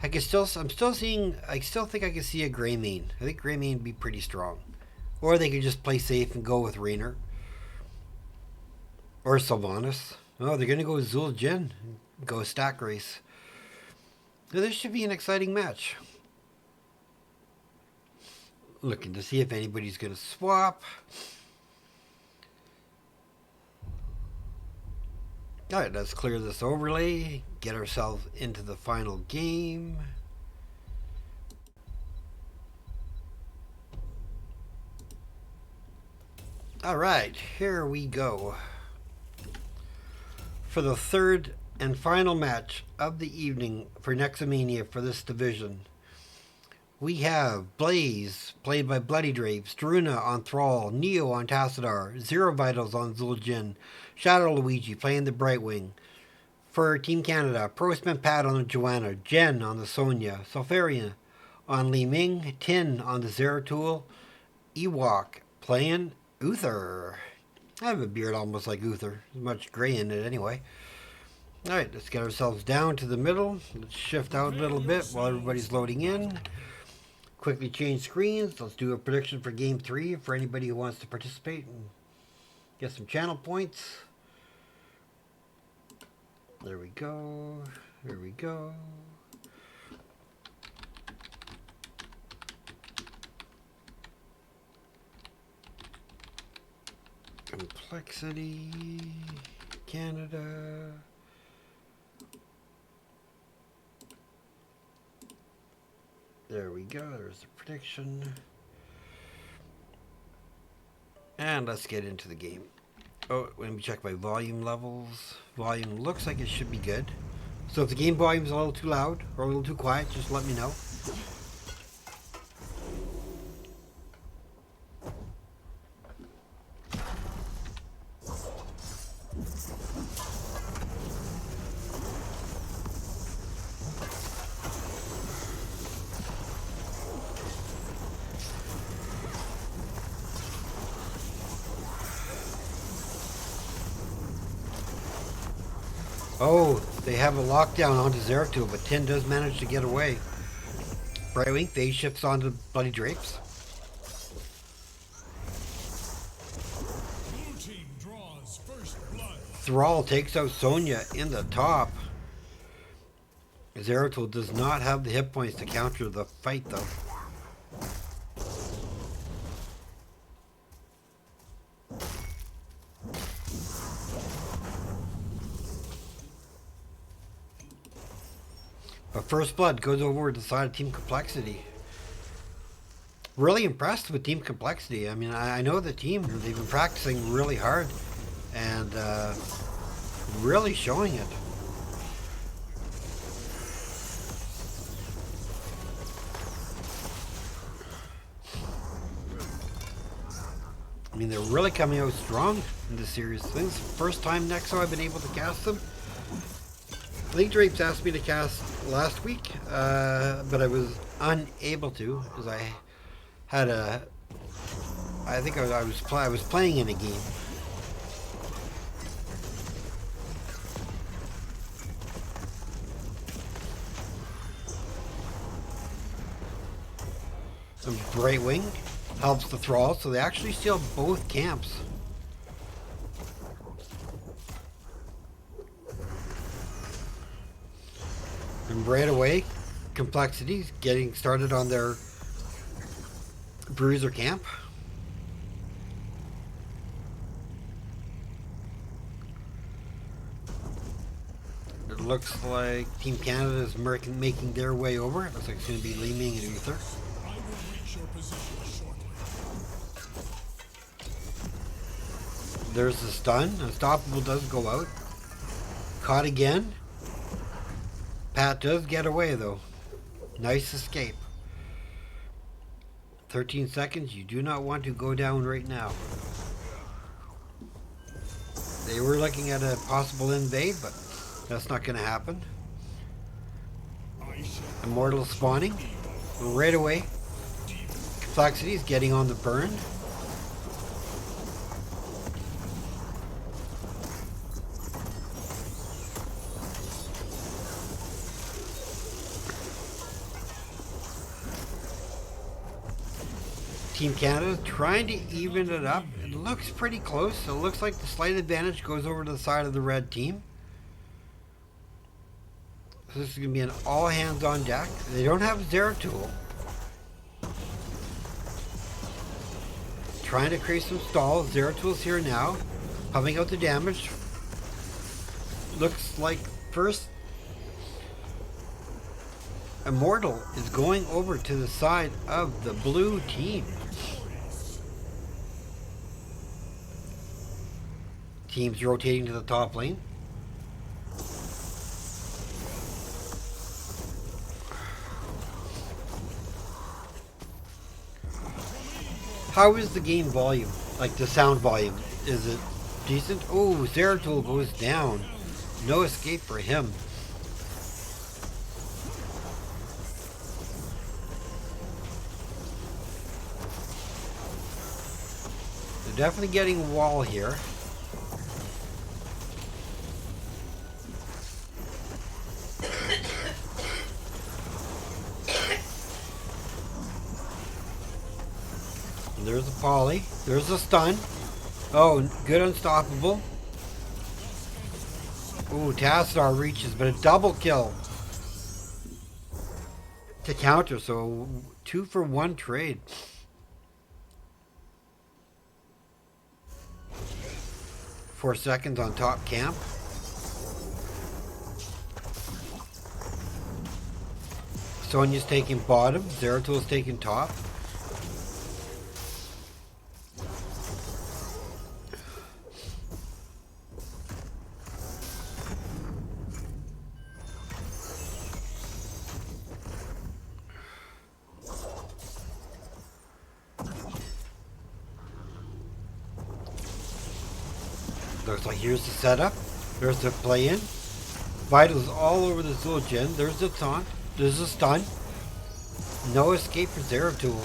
I'm still seeing, I still think I can see a Greymane. I think Greymane would be pretty strong. Or they could just play safe and go with Raynor. Or Sylvanas. Oh, they're going to go with Zul Jin. Go stack race. So this should be an exciting match. Looking to see if anybody's going to swap. Alright, let's clear this overlay. Get ourselves into the final game. Alright, here we go. For the third and final match of the evening for Nexomania for this division, we have Blaze, played by Bloody Drapes, Daruna on Thrall, Neo on Tassadar, Zero Vitals on Zul'jin, Shadow Luigi playing the Brightwing. For Team Canada, Prostman Pat on the Joanna, Jen on the Sonya, Sulfuria on Li Ming, Tin on the Zeratul, Ewok playing Uther. I have a beard almost like Uther. There's much gray in it anyway. Alright, let's get ourselves down to the middle. Let's shift out a little bit while everybody's loading in. Quickly change screens. Let's do a prediction for Game 3 for anybody who wants to participate and get some channel points. There we go. Here we go. Complexity, Canada. There we go. There's the prediction. And let's get into the game. Oh, let me check my volume levels. Volume looks like it should be good. So if the game volume is a little too loud or a little too quiet, just let me know. Oh, they have a lockdown onto Zeratul, but Tin does manage to get away. Brightwing phase shifts onto Bloody Drapes. Blue team draws first blood. Thrall takes out Sonya in the top. Zeratul does not have the hit points to counter the fight, though. But First Blood goes over to the side of Team Complexity. Really impressed with Team Complexity. I mean, I know the team. They've been practicing really hard and really showing it. I mean, they're really coming out strong in this series. This is the first time Nexo I've been able to cast them. League Drapes asked me to cast last week, but I was unable to because I had a. I think I was playing in a game. Some Brightwing helps the Thrall, so they actually steal both camps. And right away, Complexities getting started on their bruiser camp. It looks like Team Canada is making their way over. It looks like it's going to be Li Ming and Uther. I will reach your position shortly. There's the stun. Unstoppable does go out. Caught again. Pat does get away though. Nice escape. 13 seconds. You do not want to go down right now. They were looking at a possible invade, but that's not going to happen. Immortal spawning right away. Complexities getting on the burn. Team Canada trying to even it up. It looks pretty close. It looks like the slight advantage goes over to the side of the red team. So this is going to be an all hands on deck. They don't have Zeratul. Trying to create some stalls. Zeratul's here now. Pumping out the damage. Looks like first Immortal is going over to the side of the blue team. Teams rotating to the top lane. How is the game volume? Like the sound volume? Is it decent? Oh, Zeratul goes down. No escape for him. They're definitely getting a wall here. There's a poly. There's a stun. Oh, good unstoppable. Ooh, Tassadar reaches, but a double kill to counter. So 2 for 1 trade. Four seconds on top camp. Sonya's taking bottom. Zeratul's taking top. Looks like here's the setup. There's the play in. Vitals all over the Zul'jin. There's the taunt. There's the stun. No escape for Zeratul.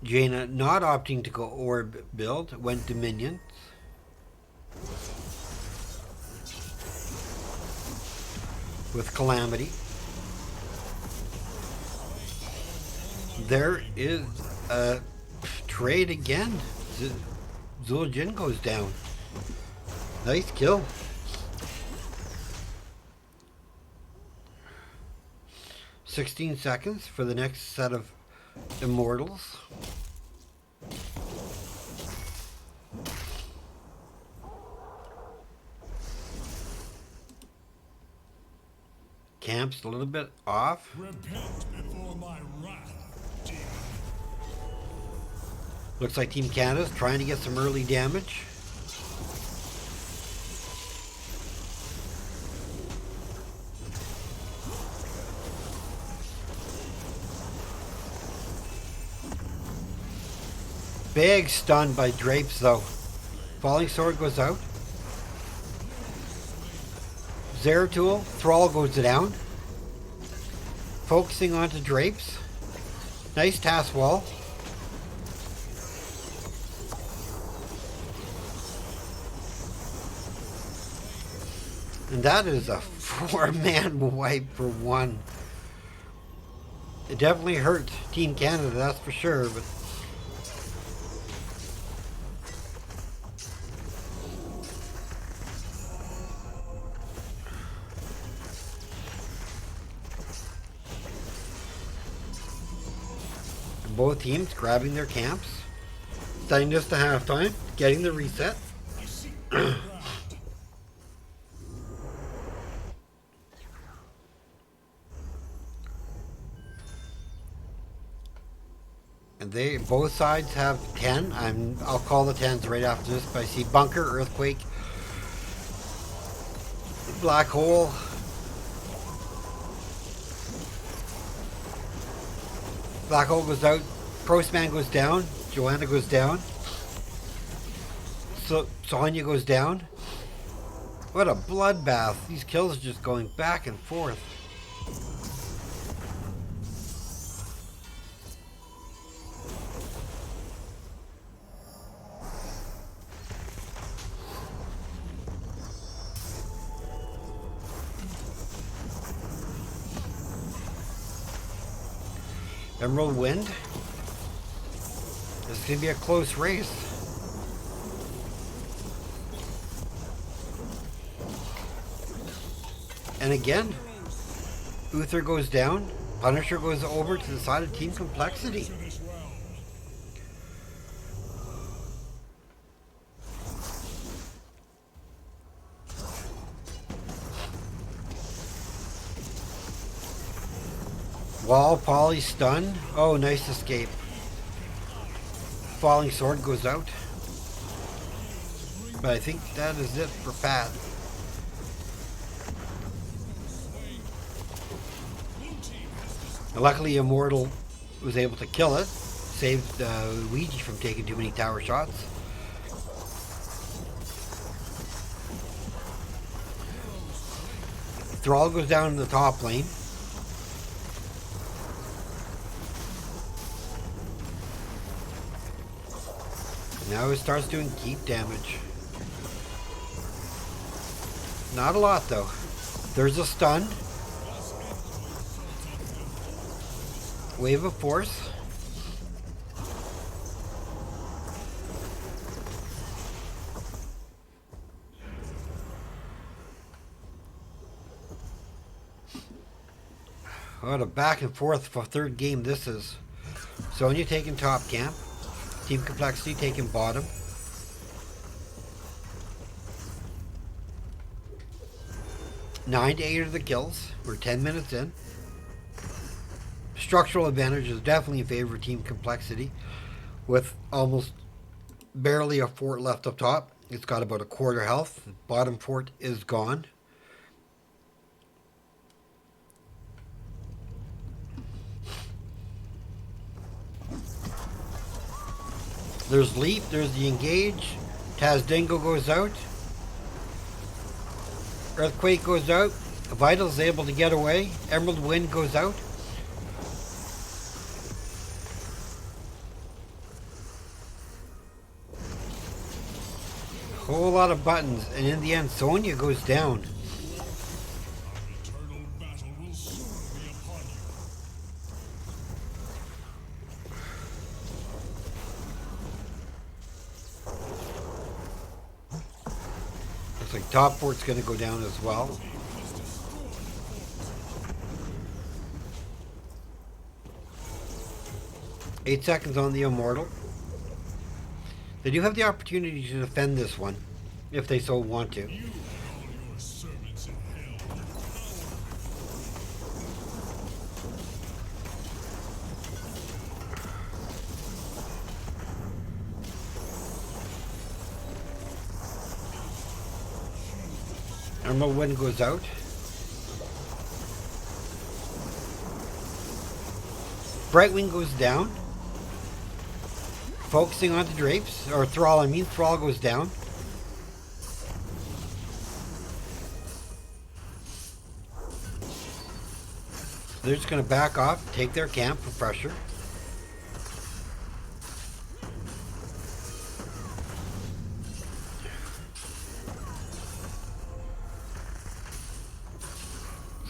Jaina not opting to go orb build. Went Dominion. With Calamity. There is a trade again. Zul'jin goes down. Nice kill. "16 seconds for the next set of Immortals. Camp's a little bit off. Repent before my wrath, demon. Looks like Team Canada's trying to get some early damage. Big stun by Drapes though. Falling Sword goes out. Zeratul, Thrall goes down. Focusing onto Drapes. Nice task wall. And that is a 4-man wipe for 1. It definitely hurt Team Canada, that's for sure, but both teams grabbing their camps, setting this to halftime, getting the reset. And they both sides have 10. I'll call the 10s right after this, but I see bunker, earthquake, black hole. Black hole goes out. Postman goes down. Joanna goes down. So Sonya goes down. What a bloodbath. These kills are just going back and forth. Emerald Wind. This is going to be a close race. And again, Uther goes down. Punisher goes over to the side of Team Complexity. Wall, Polly, stun. Oh, nice escape. Falling sword goes out. But I think that is it for Pat. Luckily, Immortal was able to kill it. Saved Ouija from taking too many tower shots. Thrall goes down in the top lane. Now it starts doing keep damage. Not a lot though. There's a stun. Wave of force. What a back and forth for third game this is. Sonya taking top camp. Team Complexity taking bottom. Nine to 8 of the kills. We're 10 minutes in. Structural advantage is definitely in favor of Team Complexity, with almost barely a fort left up top. It's got about a quarter health. The bottom fort is gone. There's Leap, there's the Engage. Tazdingo goes out. Earthquake goes out. Vital's able to get away. Emerald Wind goes out. Whole lot of buttons, and in the end, Sonya goes down. Eternal battle will soon be upon you. Looks like top fort's going to go down as well. Eight seconds on the Immortal. They do have the opportunity to defend this one, if they so want to. You and all your servants in hell. Emerald Wind goes out. Brightwing goes down. Focusing on the drapes, or Thrall, Thrall goes down. They're just going to back off, take their camp for pressure.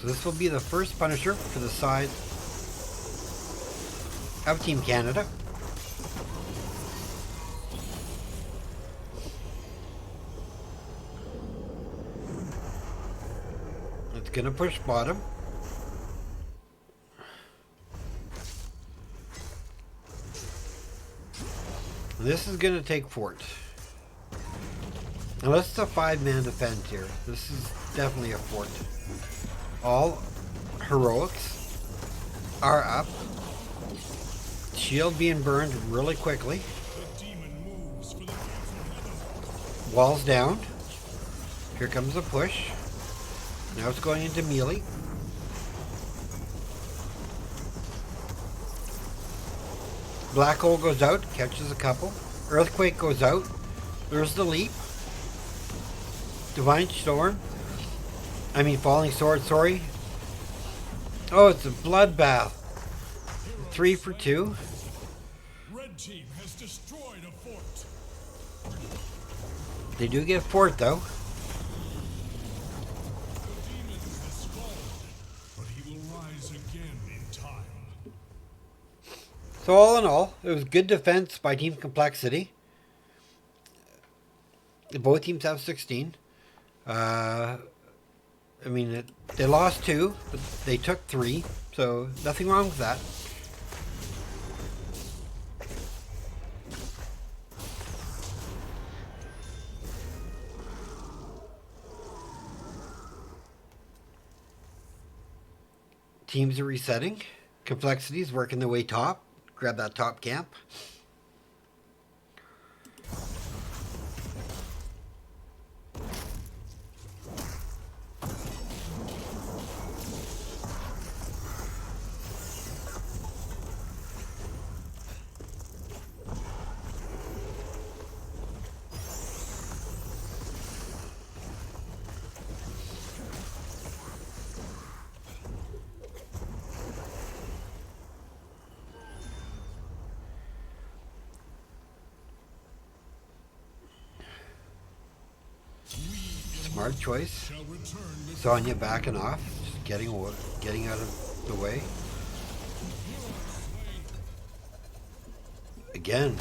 So this will be the first Punisher for the side of Team Canada. It's going to push bottom. This is going to take fort. Unless it's a 5-man defense here. This is definitely a fort. All heroics are up. Shield being burned really quickly. Walls down. Here comes the push. Now it's going into melee. Black hole goes out, catches a couple. Earthquake goes out. There's the leap. Divine storm. Falling sword, sorry. Oh, it's a bloodbath. 3 for 2. Red team has destroyed a fort. They do get fort though. The demon has fallen, but he will rise again in time. So all in all, it was good defense by Team Complexity. Both teams have 16. They lost 2, but they took 3, so nothing wrong with that. Teams are resetting. Complexity's working their way top. Grab that top camp. Smart choice. Shall return with Sonya backing off, just getting out of the way. Again,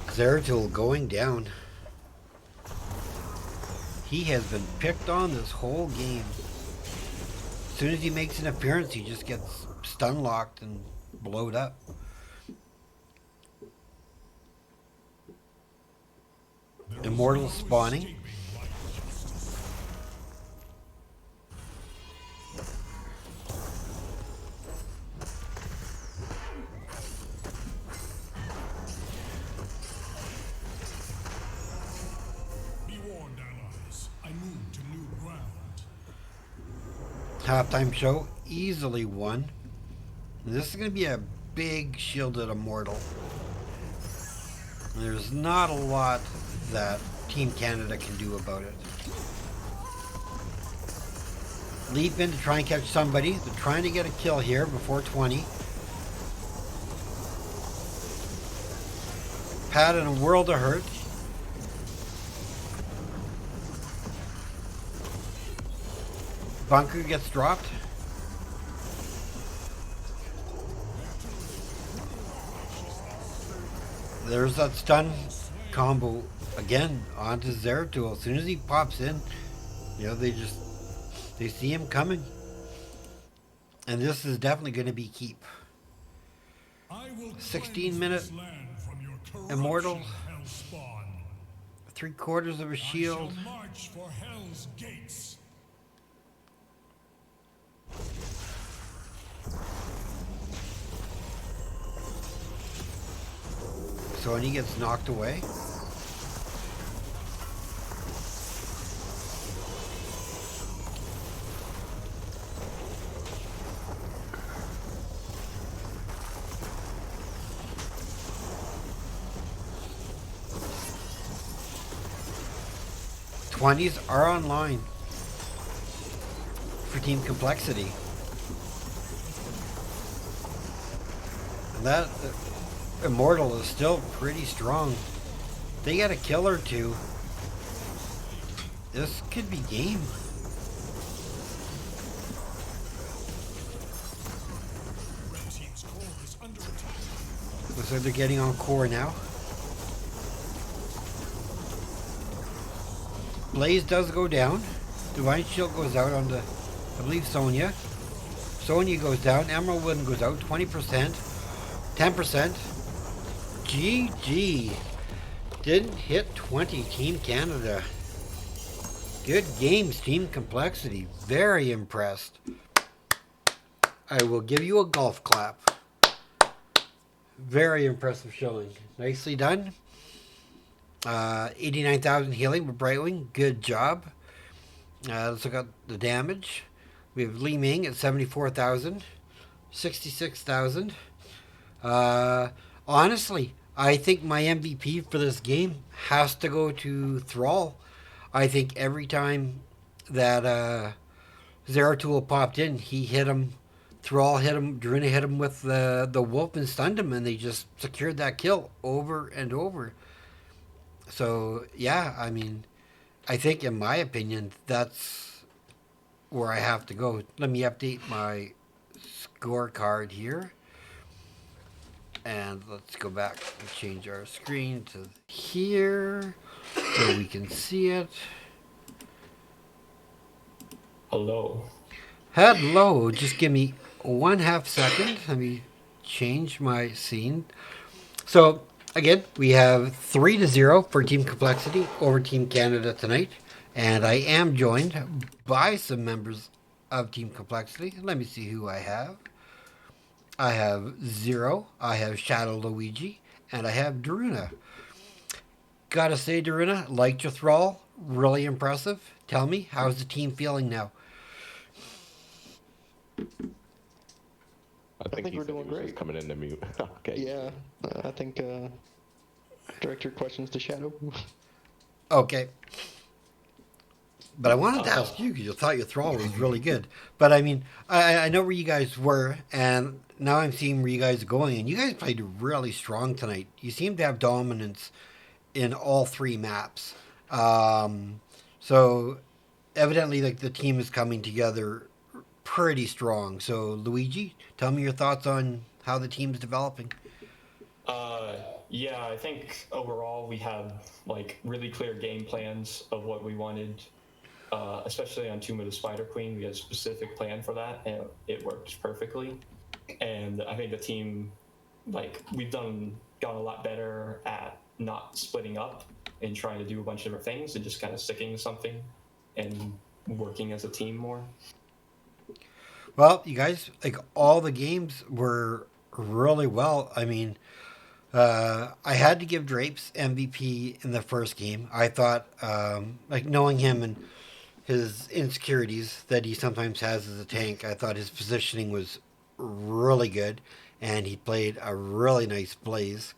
Zeratul going down. He has been picked on this whole game. As soon as he makes an appearance, he just gets stun locked and blowed up. Immortal spawning. Be warned, allies. I move to new ground. Halftime show easily won. This is going to be a big shielded immortal. There's not a lot that Team Canada can do about it. Leap in to try and catch somebody. They're trying to get a kill here before 20. Pat in a world of hurt. Bunker gets dropped. There's that stun combo again onto Zeratul. As soon as he pops in, they see him coming. And this is definitely going to be keep. 16-minute immortal. 3/4 of a shield. March for Hell's gates. So when he gets knocked away. '20s are online for Team Complexity. And that Immortal is still pretty strong. They got a kill or two. This could be game. Looks like they're getting on core now. Blaze does go down. Divine Shield goes out onto, I believe, Sonya. Sonya goes down. Emerald Wind goes out. 20%. 10%. GG. Didn't hit 20, Team Canada. Good games, Team Complexity. Very impressed. I will give you a golf clap. Very impressive showing. Nicely done. 89,000 healing with Brightwing. Good job. Let's look at the damage. We have Li Ming at 74,000. 66,000. Honestly, I think my MVP for this game has to go to Thrall. I think every time that Zeratul popped in, he hit him. Thrall hit him. Darina hit him with the wolf and stunned him, and they just secured that kill over and over. So yeah, I mean, I think in my opinion that's where I have to go. Let me update my scorecard here. And let's go back and change our screen to here so we can see it. Hello. Hello, just give me 1/2 second. Let me change my scene. So again, we have 3-0 for Team Complexity over Team Canada tonight, and I am joined by some members of Team Complexity. Let me see who I have. I have Zero, I have Shadow Luigi, and I have Daruna. Gotta say, Daruna, liked your thrall. Really impressive. Tell me, how's the team feeling now? I think we're doing great. Coming in to mute. Okay. Yeah, I think direct your questions to Shadow. Okay. But I wanted to ask you because you thought your thrall was really good. But I mean, I know where you guys were, and now I'm seeing where you guys are going, and you guys played really strong tonight. You seem to have dominance in all three maps. So evidently, like the team is coming together pretty strong. So Luigi, tell me your thoughts on how the team's developing. Yeah, I think overall we had like really clear game plans of what we wanted. Especially on Tomb of the Spider Queen, we had a specific plan for that, and it worked perfectly. And I think the team, like, we've gotten a lot better at not splitting up and trying to do a bunch of different things and just kind of sticking to something and working as a team more. Well, you guys, like all the games were really well. I mean, I had to give Drapes MVP in the first game. I thought, like knowing him and his insecurities that he sometimes has as a tank, I thought his positioning was really good, and he played a really nice Blaze.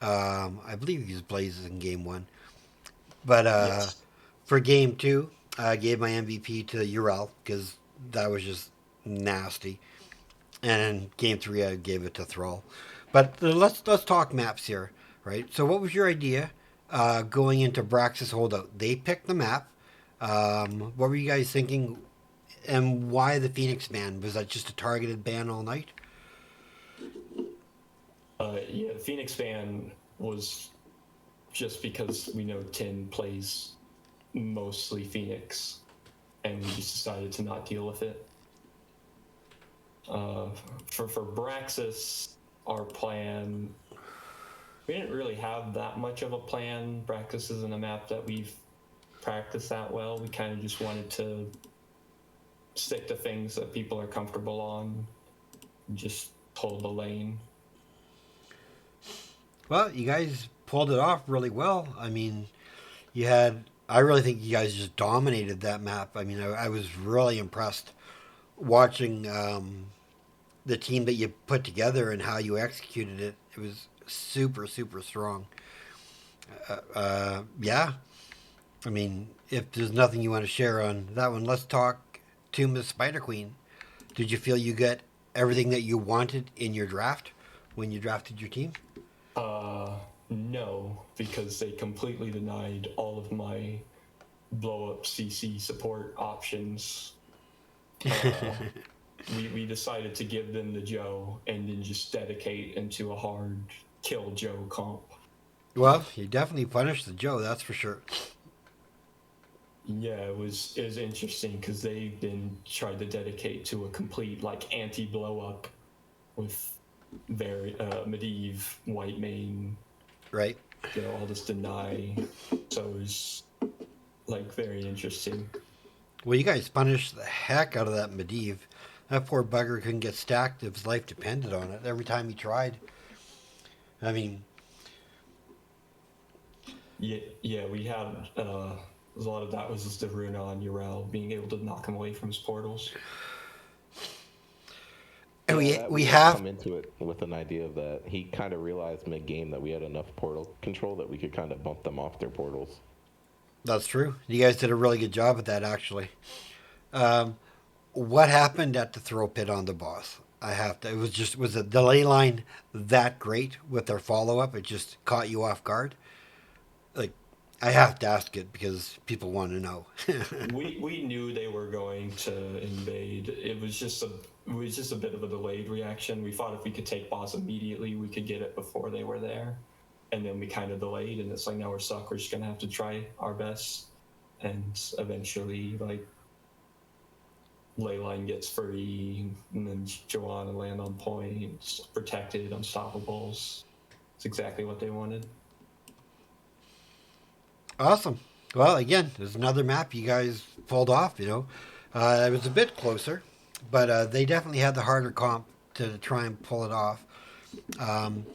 I believe he used Blazes in game one, but Yes. for game two, I gave my MVP to Urel because that was just nasty, and game three I gave it to Thrall. But let's talk maps here, right? So what was your idea going into Brax's holdout? They picked the map. What were you guys thinking, and why the Phoenix ban? Was that just a targeted ban all night? Yeah, the Phoenix ban was just because we know Tin plays mostly Phoenix, and we just decided to not deal with it. For Braxis, our plan, we didn't really have that much of a plan. Braxis isn't a map that we've practiced that well. We kind of just wanted to stick to things that people are comfortable on, and just hold the lane. Well, you guys pulled it off really well. I mean, you had. I really think you guys just dominated that map. I mean, I was really impressed watching the team that you put together and how you executed it. It was super, super strong. Yeah. I mean, if there's nothing you want to share on that one, let's talk Tomb of Spider Queen. Did you feel you got everything that you wanted in your draft when you drafted your team? No, because they completely denied all of my blow up CC support options. We decided to give them the Joe and then just dedicate into a hard kill Joe comp. Well, you definitely punished the Joe, that's for sure. Yeah, it was interesting because they then tried to dedicate to a complete like anti blow up with very medieval white mane, Right. all this deny. So it was like very interesting. Well, you guys punished the heck out of that Medivh. That poor bugger couldn't get stacked if his life depended on it. Every time he tried. I mean, Yeah, we had a lot of that was just the rune on Urel being able to knock him away from his portals. and That we had have come into it with an idea that he kind of realized mid game that we had enough portal control that we could kind of bump them off their portals. that's true. You guys did a really good job at that, actually. Um, what happened at the throw pit on the boss? I have to. It was just was the delay line that great with their follow up? It just caught you off guard. Like I have to ask it because people want to know. We knew they were going to invade. It was just a bit of a delayed reaction. We thought if we could take boss immediately, we could get it before they were there, and then we kind of delayed. And it's like now we're stuck. We're just gonna have to try our best, and eventually like Leyline gets free, and then Joanna land on point, protected, unstoppables. It's exactly what they wanted. Awesome. Well, again, there's another map you guys pulled off. It was a bit closer, but they definitely had the harder comp to try and pull it off. Um,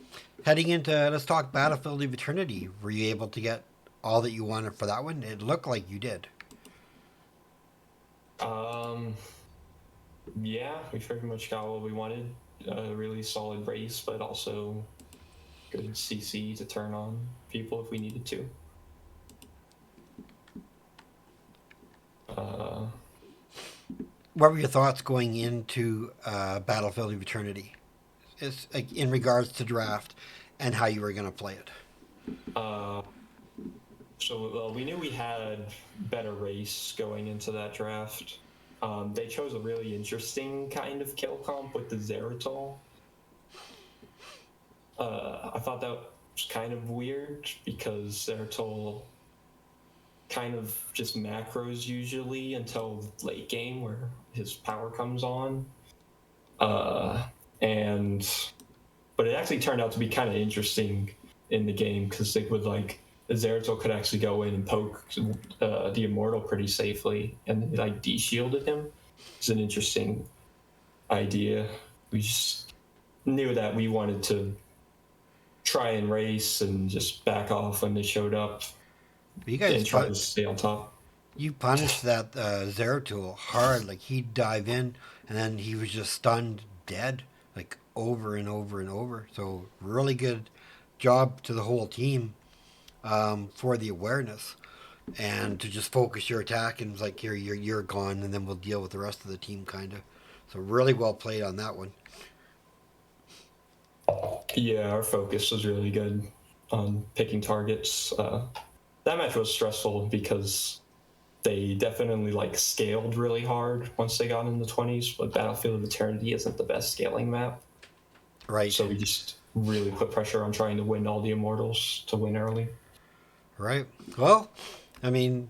Heading into, let's talk Battlefield of Eternity. Were you able to get all that you wanted for that one? It looked like you did. Yeah, we pretty much got what we wanted. A really solid race, but also good CC to turn on people if we needed to. What were your thoughts going into Battlefield of Eternity? It's like in regards to draft and how you were going to play it. So we knew we had better race going into that draft. They chose a really interesting kind of kill comp with the Zeratol. I thought that was kind of weird because Zeratol kind of just macros usually until late game where his power comes on. But it actually turned out to be kind of interesting in the game because they would like Zeratol could actually go in and poke the Immortal pretty safely and like de-shielded him. It's an interesting idea. We just knew that we wanted to try and race and just back off when they showed up You and guys try to stay on top. you punished that Zeratul hard. Like he'd dive in and then he was just stunned dead, like over and over and over. So really good job to the whole team for the awareness and to just focus your attack and it's like here you're gone and then we'll deal with the rest of the team kind of. So really well played on that one. Yeah, our focus was really good on picking targets. That match was stressful because they definitely like scaled really hard once they got in the 20s, but Battlefield of Eternity isn't the best scaling map. Right. So we just really put pressure on trying to win all the Immortals to win early. Right. Well, I mean,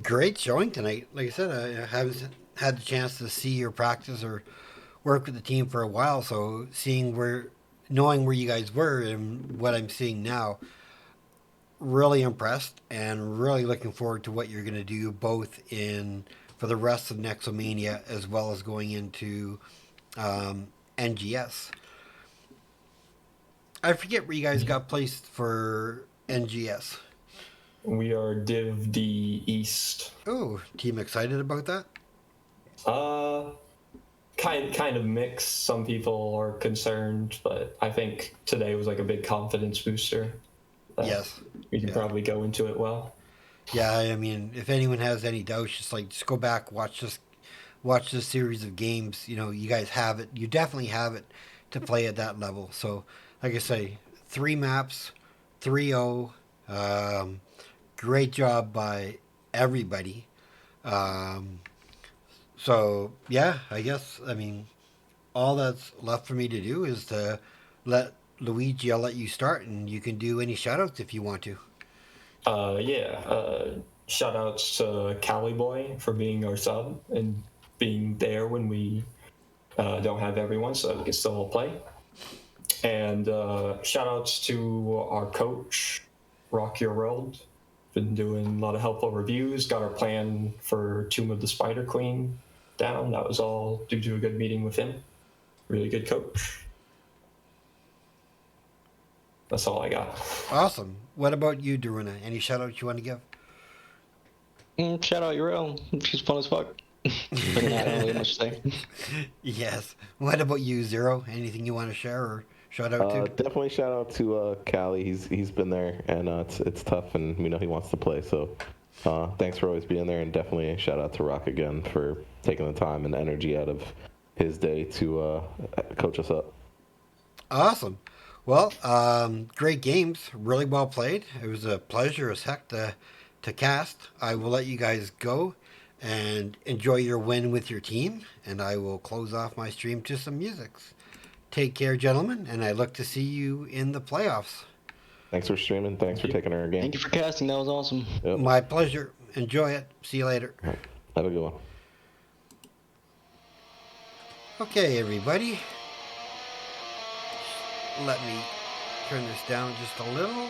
great showing tonight. Like I said, I haven't had the chance to see your practice or work with the team for a while, so knowing where you guys were and what I'm seeing now, really impressed and really looking forward to what you're going to do both in for the rest of Nexomania as well as going into NGS. I forget where you guys got placed for NGS. We are Div D East. Oh, team excited about that? Kind of mixed. Some people are concerned, but I think today was like a big confidence booster. Yes. We can Yeah. probably go into it well. Yeah, I mean, if anyone has any doubts, just go back, watch this series of games. You guys have it. You definitely have it to play at that level. So, like I say, 3 maps, 3-0. Great job by everybody. So yeah, I mean, all that's left for me to do is to let Luigi. I'll let you start, and you can do any shoutouts if you want to. Shout outs to Cali Boy for being our sub and being there when we don't have everyone, so we can still play. And shout outs to our coach, Rock Your World. Been doing a lot of helpful reviews. Got our plan for Tomb of the Spider Queen down. That was all due to a good meeting with him. Really good coach. That's all I got. Awesome. What about you, Daruna? Any shout outs you want to give? Shout out Uriel. She's fun as fuck. But I don't really much to say. Yes. What about you, Zero? Anything you want to share or shout out to? Definitely shout out to Callie. He's been there, and it's tough, and we know he wants to play. So thanks for always being there, and definitely a shout out to Rock again for taking the time and energy out of his day to coach us up. Awesome. Well, great games. Really well played. It was a pleasure as heck to cast. I will let you guys go and enjoy your win with your team, and I will close off my stream to some musics. Take care, gentlemen, and I look to see you in the playoffs. Thanks for streaming. Thanks for taking our game. Thank you for casting. That was awesome. Yep. My pleasure. Enjoy it. See you later. Have a good one. Okay, everybody. Let me turn this down just a little.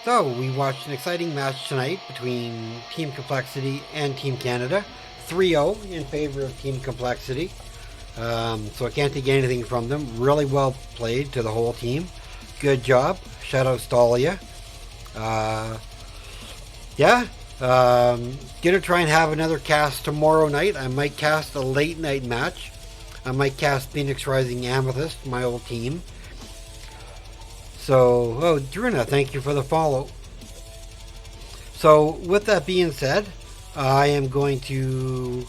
So, we watched an exciting match tonight between Team Complexity and Team Canada. 3-0 in favor of Team Complexity. So I can't take anything from them. Really well played to the whole team. Good job. Shout out Stalia. Gonna try and have another cast tomorrow night. I might cast a late night match. I might cast Phoenix Rising Amethyst, my old team. So, Druna, thank you for the follow. So, with that being said, I am going to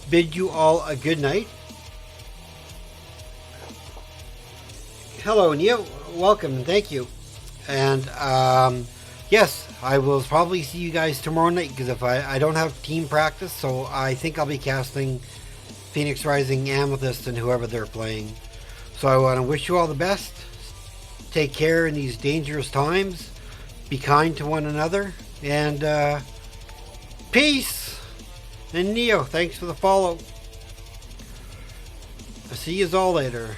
bid you all a good night. Hello, Neo. Welcome and thank you. And, yes, I will probably see you guys tomorrow night because if I don't have team practice, so I think I'll be casting Phoenix Rising Amethyst and whoever they're playing. So I want to wish you all the best. Take care in these dangerous times. Be kind to one another. And peace. And Neo, thanks for the follow. I'll see you all later.